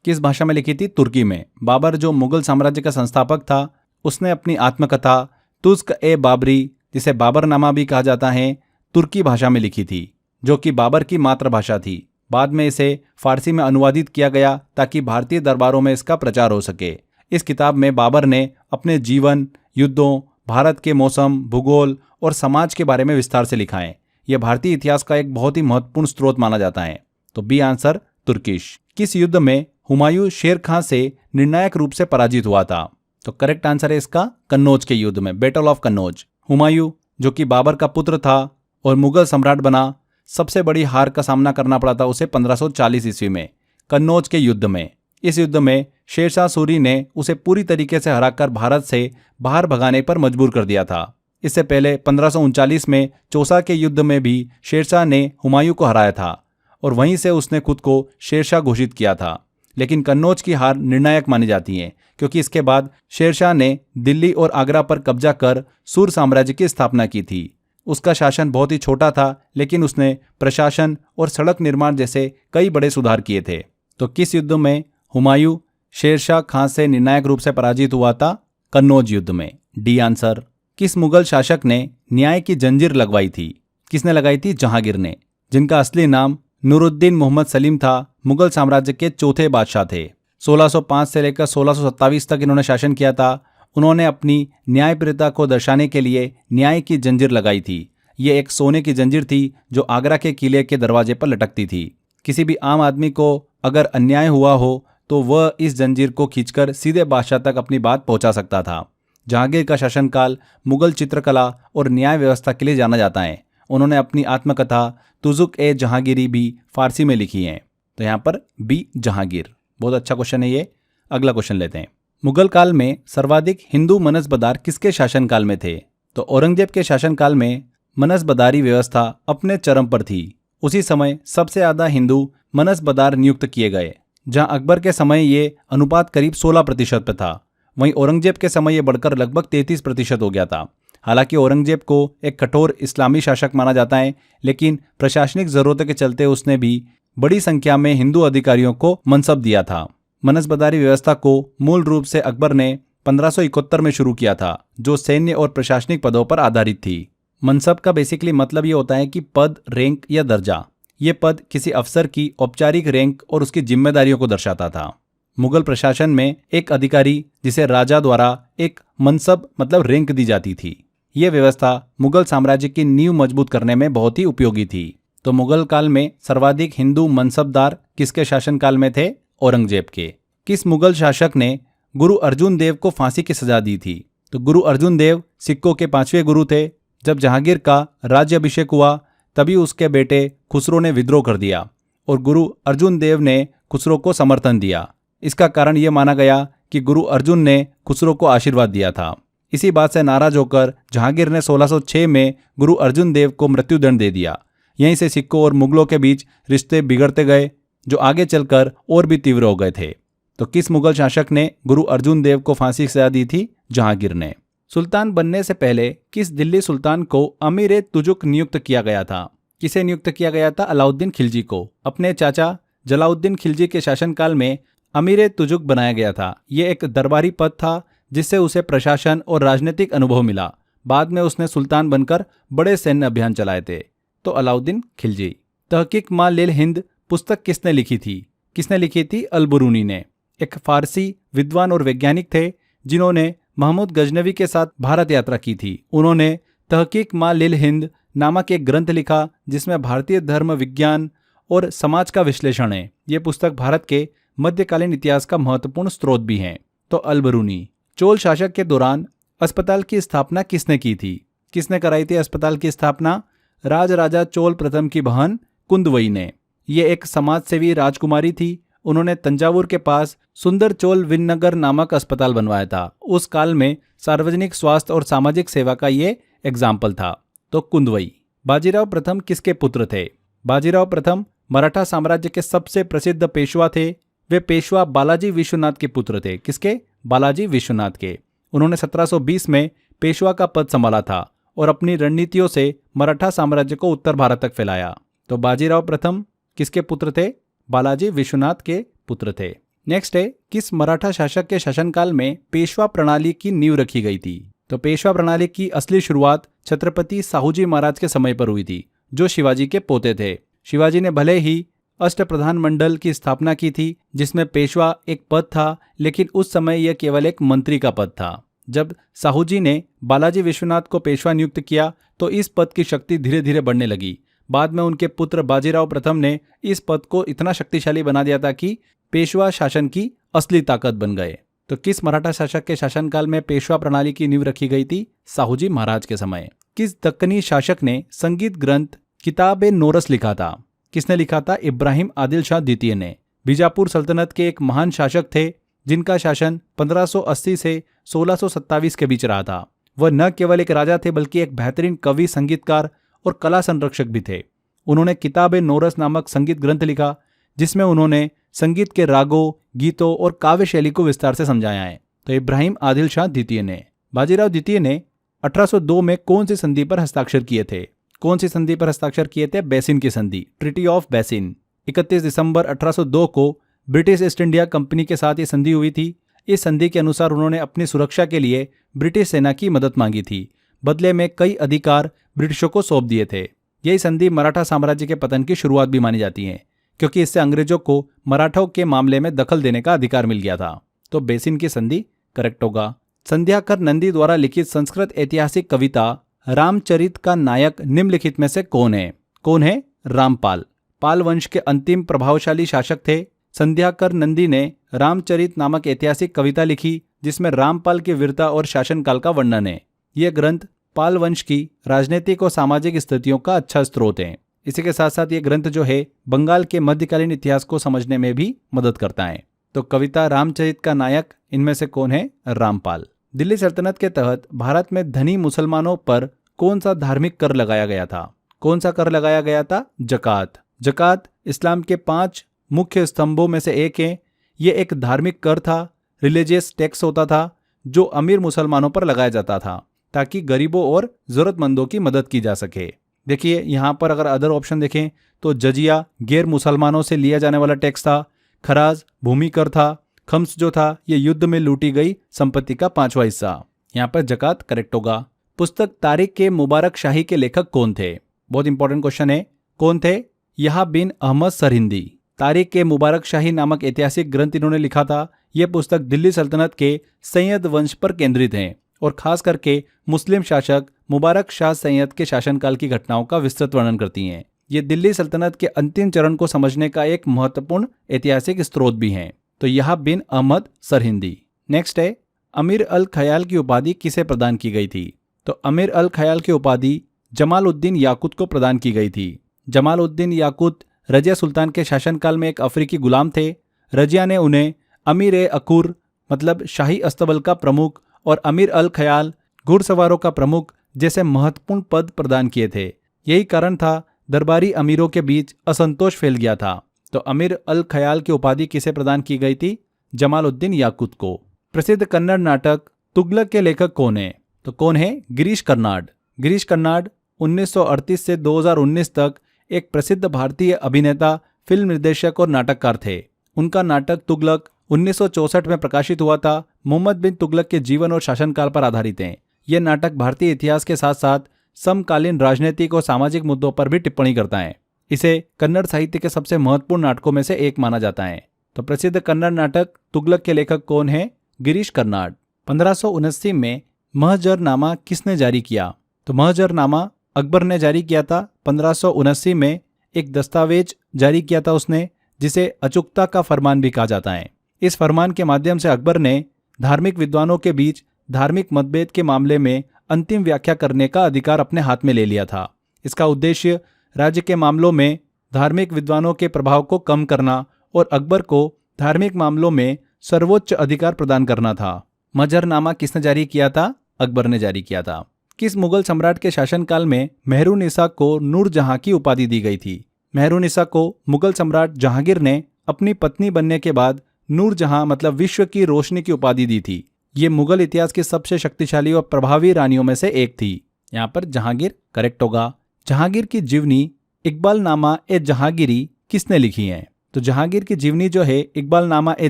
किस भाषा में लिखी थी? तुर्की में। बाबर जो मुगल साम्राज्य का संस्थापक था, उसने अपनी आत्मकथा तुज़्क-ए-बाबरी, जिसे बाबरनामा भी कहा जाता है, तुर्की भाषा में लिखी थी, जो कि बाबर की मातृभाषा थी। बाद में इसे फारसी में अनुवादित किया गया ताकि भारतीय दरबारों में इसका प्रचार हो सके। इस किताब में बाबर ने अपने जीवन, युद्धों, भारत के मौसम, भूगोल और समाज के बारे में विस्तार से लिखा है। यह भारतीय इतिहास का एक बहुत ही महत्वपूर्ण स्रोत माना जाता है। तो बी आंसर तुर्किश। किस युद्ध में हुमायूं शेर खां से निर्णायक रूप से पराजित हुआ था? तो करेक्ट आंसर है इसका कन्नौज के युद्ध में, बैटल ऑफ कन्नौज। हुमायूं जो कि बाबर का पुत्र था और मुगल सम्राट बना, सबसे बड़ी हार का सामना करना पड़ा था उसे 1540 ईस्वी में कन्नौज के युद्ध में। इस युद्ध में शेरशाह सूरी ने उसे पूरी तरीके से हराकर भारत से बाहर भगाने पर मजबूर कर दिया था। इससे पहले 1539 में चौसा के युद्ध में भी शेरशाह ने हुमायूं को हराया था और वहीं से उसने खुद को शेरशाह घोषित किया था। लेकिन कन्नौज की हार निर्णायक मानी जाती है क्योंकि इसके बाद शेरशाह ने दिल्ली और आगरा पर कब्जा कर सूर साम्राज्य की स्थापना की थी। उसका शासन बहुत ही छोटा था, लेकिन उसने प्रशासन और सड़क निर्माण जैसे कई बड़े सुधार किए थे। तो किस युद्ध में हुमायूं शेरशाह खां से निर्णायक रूप से पराजित हुआ था? कन्नौज युद्ध में, डी आंसर। किस मुगल शासक ने न्याय की जंजीर लगवाई थी? किसने लगाई थी? जहांगीर ने, जिनका असली नाम नूरुद्दीन मोहम्मद सलीम था। मुगल साम्राज्य के चौथे बादशाह थे। 1605 से लेकर 1627 तक इन्होंने शासन किया था। उन्होंने अपनी न्यायप्रियता को दर्शाने के लिए न्याय की जंजीर लगाई थी। ये एक सोने की जंजीर थी जो आगरा के किले के दरवाजे पर लटकती थी। किसी भी आम आदमी को अगर अन्याय हुआ हो तो वह इस जंजीर को खींचकर सीधे बादशाह तक अपनी बात पहुंचा सकता था। जहांगीर का शासनकाल मुगल चित्रकला और न्याय व्यवस्था के लिए जाना जाता है। उन्होंने अपनी आत्मकथा तुजुक ए जहांगीरी भी फारसी में लिखी है। तो यहाँ पर बी जहांगीर। बहुत अच्छा क्वेश्चन है ये। अगला क्वेश्चन लेते हैं। मुगल काल में सर्वाधिक हिंदू मनसबदार किसके शासनकाल में थे? तो औरंगजेब के शासनकाल में मनसबदारी व्यवस्था अपने चरम पर थी। उसी समय सबसे ज्यादा हिंदू मनसबदार नियुक्त किए गए। जहां अकबर के समय ये अनुपात करीब 16% पर था, वहीं औरंगजेब के समय ये बढ़कर लगभग 33% हो गया था। हालांकि औरंगजेब को एक कठोर इस्लामी शासक माना जाता है, लेकिन प्रशासनिक जरूरतों के चलते उसने भी बड़ी संख्या में हिंदू अधिकारियों को मनसब दिया था। मनसबदारी व्यवस्था को मूल रूप से अकबर ने 1571 में शुरू किया था, जो सैन्य और प्रशासनिक पदों पर आधारित थी। मनसब का बेसिकली मतलब ये होता है कि पद, रैंक या दर्जा। ये पद किसी अफसर की औपचारिक रैंक और उसकी जिम्मेदारियों को दर्शाता था। मुगल प्रशासन में एक अधिकारी जिसे राजा द्वारा एक मनसब मतलब रैंक दी जाती थी। यह व्यवस्था मुगल साम्राज्य की नींव मजबूत करने में बहुत ही उपयोगी थी। तो मुगल काल में सर्वाधिक हिंदू मनसबदार किसके शासनकाल में थे? औरंगजेब के। किस मुगल शासक ने गुरु अर्जुन देव को फांसी की सजा दी थी? तो गुरु अर्जुन देव सिखों के 5वें गुरु थे। जब जहांगीर का राज्याभिषेक हुआ तभी उसके बेटे खुसरो ने विद्रोह कर दिया और गुरु अर्जुन देव ने खुसरो को समर्थन दिया। इसका कारण यह माना गया कि गुरु अर्जुन ने खुसरो को आशीर्वाद दिया था। इसी बात से नाराज होकर जहांगीर ने 1606 में गुरु अर्जुन देव को मृत्युदंड दे दिया। यहीं से सिखों और मुगलों के बीच रिश्ते बिगड़ते गए, जो आगे चलकर और भी तीव्र हो गए थे। तो किस मुगल शासक ने गुरु अर्जुन देव को फांसी की सजा दी थी? जहांगीर ने। सुल्तान बनने से पहले किस दिल्ली सुल्तान को अमीर तुजुक नियुक्त किया गया था? किसे नियुक्त किया गया था? अलाउद्दीन खिलजी को। अपने चाचा जलाउद्दीन खिलजी के शासनकाल में अमीर तुजुक बनाया गया था। यह एक दरबारी पद था जिससे उसे प्रशासन और राजनीतिक अनुभव मिला। बाद में उसने सुल्तान बनकर बड़े सैन्य अभियान चलाए थे। तो अलाउद्दीन खिलजी। तहकीक मा लिल हिंद पुस्तक किसने लिखी थी? किसने लिखी थी? अल-बुरूनी ने। एक फारसी विद्वान और वैज्ञानिक थे जिन्होंने महमूद गजनवी के साथ भारत यात्रा की थी। उन्होंने तहकीक मा लिल हिंद नामक एक ग्रंथ लिखा जिसमें भारतीय धर्म, विज्ञान और समाज का विश्लेषण है। यह पुस्तक भारत के मध्यकालीन इतिहास का महत्वपूर्ण स्रोत भी है। तो अल-बुरूनी। चोल शासक के दौरान अस्पताल की स्थापना किसने की थी? किसने कराई थी अस्पताल की स्थापना? राजराजा चोल प्रथम की बहन कुंदवई ने। यह एक समाजसेवी राजकुमारी थी। उन्होंने तंजावुर के पास सुंदर चोल विननगर नामक अस्पताल बनवाया था। उस काल में सार्वजनिक स्वास्थ्य और सामाजिक सेवा का ये एग्जाम्पल था। तो कुंदवई। बाजीराव प्रथम किसके पुत्र थे? बाजीराव प्रथम मराठा साम्राज्य के सबसे प्रसिद्ध पेशवा थे। वे पेशवा बालाजी विश्वनाथ के पुत्र थे। किसके? बालाजी विश्वनाथ के। उन्होंने 1720 में पेशवा का पद संभाला था और अपनी रणनीतियों से मराठा साम्राज्य को उत्तर भारत तक फैलाया। तो बाजीराव प्रथम किसके पुत्र थे? बालाजी विश्वनाथ के पुत्र थे। नेक्स्ट है, किस मराठा शासक के शासनकाल में पेशवा प्रणाली की नींव रखी गई थी? तो पेशवा प्रणाली की असली शुरुआत छत्रपति साहूजी महाराज के समय पर हुई थी, जो शिवाजी के पोते थे। शिवाजी ने भले ही अष्टप्रधान मंडल की स्थापना की थी जिसमें पेशवा एक पद था, लेकिन उस समय यह केवल एक मंत्री का पद था। जब साहूजी ने बालाजी विश्वनाथ को पेशवा नियुक्त किया तो इस पद की शक्ति धीरे धीरे बढ़ने लगी। बाद में उनके पुत्र बाजीराव प्रथम ने इस पद को इतना शक्तिशाली बना दिया था कि पेशवा शासन की असली ताकत बन गए। तो किस मराठा शासक के शासनकाल में पेशवा प्रणाली की नींव रखी गई थी? साहूजी महाराज के समय। किस दक्कनी शासक ने संगीत ग्रंथ किताब-ए-नोरस लिखा था? किसने लिखा था? इब्राहिम आदिल शाह द्वितीय ने। बीजापुर सल्तनत के एक महान शासक थे जिनका शासन 1580 से 1627 के बीच रहा था। वह न केवल एक राजा थे बल्कि एक बेहतरीन कवि, संगीतकार और कला संरक्षक भी थे। उन्होंने किताब-ए-नोरस नामक संगीत ग्रंथ लिखा जिसमें उन्होंने संगीत के रागों, गीतों और काव्य शैली को विस्तार से समझाया है। तो इब्राहिम आदिल शाह द्वितीय ने। बाजीराव द्वितीय ने 1802 में कौन सी संधि पर हस्ताक्षर किए थे? कौन सी संधि पर हस्ताक्षर किए थे? बेसिन की संधि, ट्रीटी ऑफ बेसिन। 31 दिसंबर 1802 को ब्रिटिश ईस्ट इंडिया कंपनी के साथ ये संधि हुई थी। इस संधि के अनुसार उन्होंने अपनी सुरक्षा के लिए ब्रिटिश सेना की मदद मांगी थी। बदले में कई अधिकार ब्रिटिशों को सौंप दिए थे। यही संधि मराठा साम्राज्य के पतन की शुरुआत भी मानी जाती है, क्योंकि इससे अंग्रेजों को मराठों के मामले में दखल देने का अधिकार मिल गया था। तो बेसिन की संधि करेक्ट होगा। संध्याकर नंदी द्वारा लिखित संस्कृत ऐतिहासिक कविता रामचरित का नायक निम्नलिखित में से कौन है? कौन है? रामपाल। पाल वंश के अंतिम प्रभावशाली शासक थे। संध्याकर नंदी ने रामचरित नामक ऐतिहासिक कविता लिखी जिसमें रामपाल की वीरता और शासनकाल का वर्णन है। यह ग्रंथ पाल वंश की राजनीतिक और सामाजिक स्थितियों का अच्छा स्रोत है। इसी के साथ साथ ये ग्रंथ जो है बंगाल के मध्यकालीन इतिहास को समझने में भी मदद करता है। तो कविता रामचरित का नायक इनमें से कौन है? रामपाल। दिल्ली सल्तनत के तहत भारत में धनी मुसलमानों पर कौन सा धार्मिक कर लगाया गया था? कौन सा कर लगाया गया था? जकात। जकात इस्लाम के 5 मुख्य स्तंभों में से एक है। ये एक धार्मिक कर था, रिलीजियस टैक्स होता था जो अमीर मुसलमानों पर लगाया जाता था ताकि गरीबों और जरूरतमंदों की मदद की जा सके। देखिए यहाँ पर अगर अदर ऑप्शन देखें तो जजिया गैर मुसलमानों से लिया जाने वाला टैक्स था, खराज भूमि कर था, खम्स जो था ये युद्ध में लूटी गई संपत्ति का 5वां हिस्सा। यहाँ पर जकात करेक्ट होगा। पुस्तक तारिक के मुबारक शाही के लेखक कौन थे? बहुत इंपॉर्टेंट क्वेश्चन है। कौन थे? यहा बिन अहमद सरहिंदी। तारिक के मुबारक शाही नामक ऐतिहासिक ग्रंथ इन्होंने लिखा था। यह पुस्तक दिल्ली सल्तनत के सैयद वंश पर केंद्रित है और खास करके मुस्लिम शासक मुबारक शाह सैयद के शासनकाल की घटनाओं का विस्तृत वर्णन करती हैं। ये दिल्ली सल्तनत के अंतिम चरण को समझने का एक महत्वपूर्ण ऐतिहासिक स्रोत भी हैं। तो यहा बिन अहमद सरहिंदी। नेक्स्ट है अमीर अल खयाल की उपाधि किसे प्रदान की गई थी? तो अमीर अल खयाल की उपाधि जमालुद्दीन याकूत को प्रदान की गई थी। जमालुद्दीन याकूत रजिया सुल्तान के शासनकाल में एक अफ्रीकी गुलाम थे। रजिया ने उन्हें अमीर ए अकूर मतलब शाही अस्तबल का प्रमुख और अमीर अल खयाल घुड़सवारों का प्रमुख जैसे महत्वपूर्ण पद प्रदान किए थे। यही कारण था दरबारी अमीरों के बीच असंतोष फैल गया था। तो अमीर अल खयाल की उपाधि किसे प्रदान की गई थी? जमालुद्दीन याकूत को। प्रसिद्ध कन्नड़ नाटक तुगलक के लेखक कौन है? तो कौन है? गिरीश कर्नाड। गिरीश कर्नाड 1938 से 2019 तक एक प्रसिद्ध भारतीय अभिनेता, फिल्म निर्देशक और नाटककार थे। उनका नाटक तुगलक 1964 में प्रकाशित हुआ था। मोहम्मद बिन तुगलक के जीवन और शासनकाल पर आधारित है। यह नाटक भारतीय इतिहास के साथ साथ समकालीन राजनीतिक और सामाजिक मुद्दों पर भी टिप्पणी करता है। इसे कन्नड़ साहित्य के सबसे महत्वपूर्ण नाटकों में से एक माना जाता है। तो प्रसिद्ध कन्नड़ नाटक तुगलक के लेखक कौन है? गिरीश कर्नाड। 1579 में महजरनामा किसने जारी किया? तो महजरनामा अकबर ने जारी किया था। 1579 में एक दस्तावेज जारी किया था उसने, जिसे अचूकता का फरमान भी कहा जाता है। इस फरमान के माध्यम से अकबर ने धार्मिक विद्वानों के बीच धार्मिक मतभेद के मामले में अंतिम व्याख्या करने का अधिकार अपने हाथ में ले लिया था। इसका उद्देश्य राज्य के मामलों में धार्मिक विद्वानों के प्रभाव को कम करना और अकबर को धार्मिक मामलों में सर्वोच्च अधिकार प्रदान करना था। महजरनामा किसने जारी किया था? अकबर ने जारी किया था। किस मुगल सम्राट के शासनकाल में मेहरुनिसा को नूरजहां की उपाधि दी गई थी? मेहरुनिसा को मुगल सम्राट जहांगीर ने अपनी पत्नी बनने के बाद नूरजहां मतलब विश्व की रोशनी की उपाधि दी थी। ये मुगल इतिहास की सबसे शक्तिशाली और प्रभावी रानियों में से एक थी। यहाँ पर जहांगीर करेक्ट होगा। जहांगीर की जीवनी इकबाल नामा ए जहांगीरी किसने लिखी है? तो जहांगीर की जीवनी जो है इकबाल नामा ए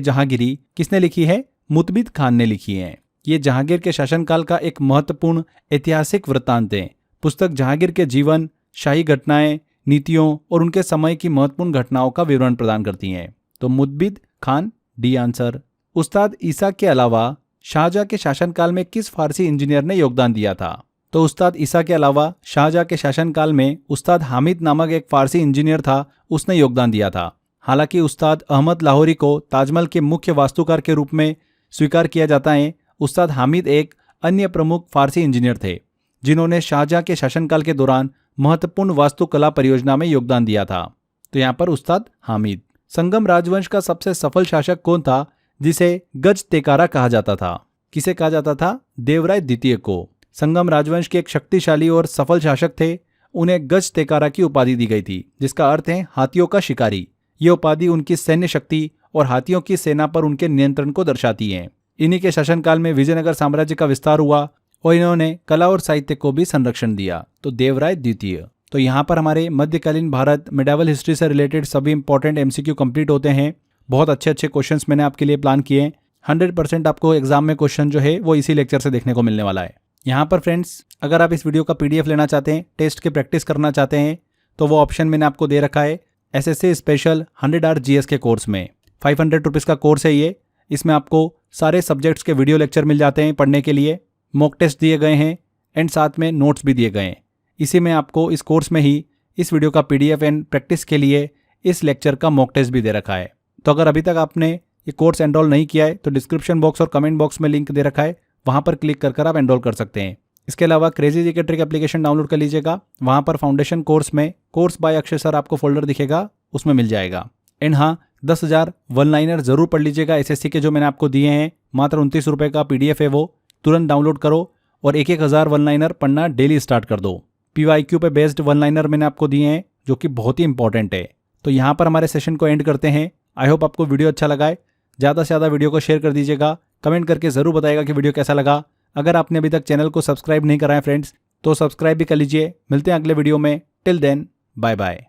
जहांगीरी किसने लिखी है? मुतबिद खान ने लिखी है। ये जहांगीर के शासनकाल का एक महत्वपूर्ण ऐतिहासिक वृत्तांत है। पुस्तक जहांगीर के जीवन, शाही घटनाएं, नीतियों और उनके समय की महत्वपूर्ण घटनाओं का विवरण प्रदान करती हैं। तो मुतबिद खान डी आंसर। उस्ताद ईसा के अलावा शाहजहां के शासनकाल में किस फारसी इंजीनियर ने योगदान दिया था? तो उस्ताद ईसा के अलावा शाहजहां के शासनकाल में उस्ताद हामिद नामक एक फारसी इंजीनियर था, उसने योगदान दिया था। हालांकि उस्ताद अहमद लाहौरी को ताजमहल के मुख्य वास्तुकार के रूप में स्वीकार किया जाता है, उस्ताद हामिद एक अन्य प्रमुख फारसी इंजीनियर थे जिन्होंने शाहजहां के शासनकाल के दौरान महत्वपूर्ण वास्तुकला परियोजना में योगदान दिया था। तो यहाँ पर उस्ताद हामिद। संगम राजवंश का सबसे सफल शासक कौन था जिसे गज तेकारा कहा जाता था? किसे कहा जाता था? देवराय द्वितीय को। संगम राजवंश के एक शक्तिशाली और सफल शासक थे, उन्हें गज तेकारा की उपाधि दी गई थी, जिसका अर्थ है हाथियों का शिकारी। ये उपाधि उनकी सैन्य शक्ति और हाथियों की सेना पर उनके नियंत्रण को दर्शाती है। इन्हीं के शासनकाल में विजयनगर साम्राज्य का विस्तार हुआ और इन्होंने कला और साहित्य को भी संरक्षण दिया। तो देवराय द्वितीय। तो यहाँ पर हमारे मध्यकालीन भारत मेडावल हिस्ट्री से रिलेटेड सभी इंपॉर्टेंट एमसीक्यू कंप्लीट होते हैं। बहुत अच्छे अच्छे क्वेश्चंस मैंने आपके लिए प्लान किए। 100% आपको एग्जाम में क्वेश्चन जो है वो इसी लेक्चर से देखने को मिलने वाला है। यहाँ पर फ्रेंड्स, अगर आप इस वीडियो का PDF लेना चाहते हैं, टेस्ट की प्रैक्टिस करना चाहते हैं, तो वो ऑप्शन मैंने आपको दे रखा है। SSC स्पेशल 100 आवर GS के कोर्स में 500 रुपीज़ का कोर्स है ये। इसमें आपको सारे सब्जेक्ट्स के वीडियो लेक्चर मिल जाते हैं पढ़ने के लिए, मॉक टेस्ट दिए गए हैं एंड साथ में नोट्स भी दिए गए हैं। इसी में आपको इस कोर्स में ही इस वीडियो का PDF एंड प्रैक्टिस के लिए इस लेक्चर का मॉक टेस्ट भी दे रखा है। तो अगर अभी तक आपने ये कोर्स एनरोल नहीं किया है तो डिस्क्रिप्शन बॉक्स और कमेंट बॉक्स में लिंक दे रखा है, वहाँ पर क्लिक कर आप एनरोल कर सकते हैं। इसके अलावा crazy GK trick application download कर लीजिएगा। वहाँ पर फाउंडेशन कोर्स में कोर्स बाय अक्षय सर आपको फोल्डर दिखेगा, उसमें मिल जाएगा। एंड हाँ, 10,000 वन लाइनर जरूर पढ़ लीजिएगा SSC के, जो मैंने आपको दिए हैं। मात्र 29 रुपये का PDF है, वो तुरंत डाउनलोड करो और 1,000 वन लाइनर पढ़ना डेली स्टार्ट कर दो। PYQ पे बेस्ड वन लाइनर मैंने आपको दिए हैं जो कि बहुत ही इंपॉर्टेंट है। तो यहाँ पर हमारे सेशन को एंड करते हैं। आई होप आपको वीडियो अच्छा लगा है। ज़्यादा से ज़्यादा वीडियो को शेयर कर दीजिएगा, कमेंट करके ज़रूर बताइएगा कि वीडियो कैसा लगा। अगर आपने अभी तक चैनल को सब्सक्राइब नहीं करा है फ्रेंड्स, तो सब्सक्राइब भी कर लीजिए। मिलते हैं अगले वीडियो में। Till then, bye bye.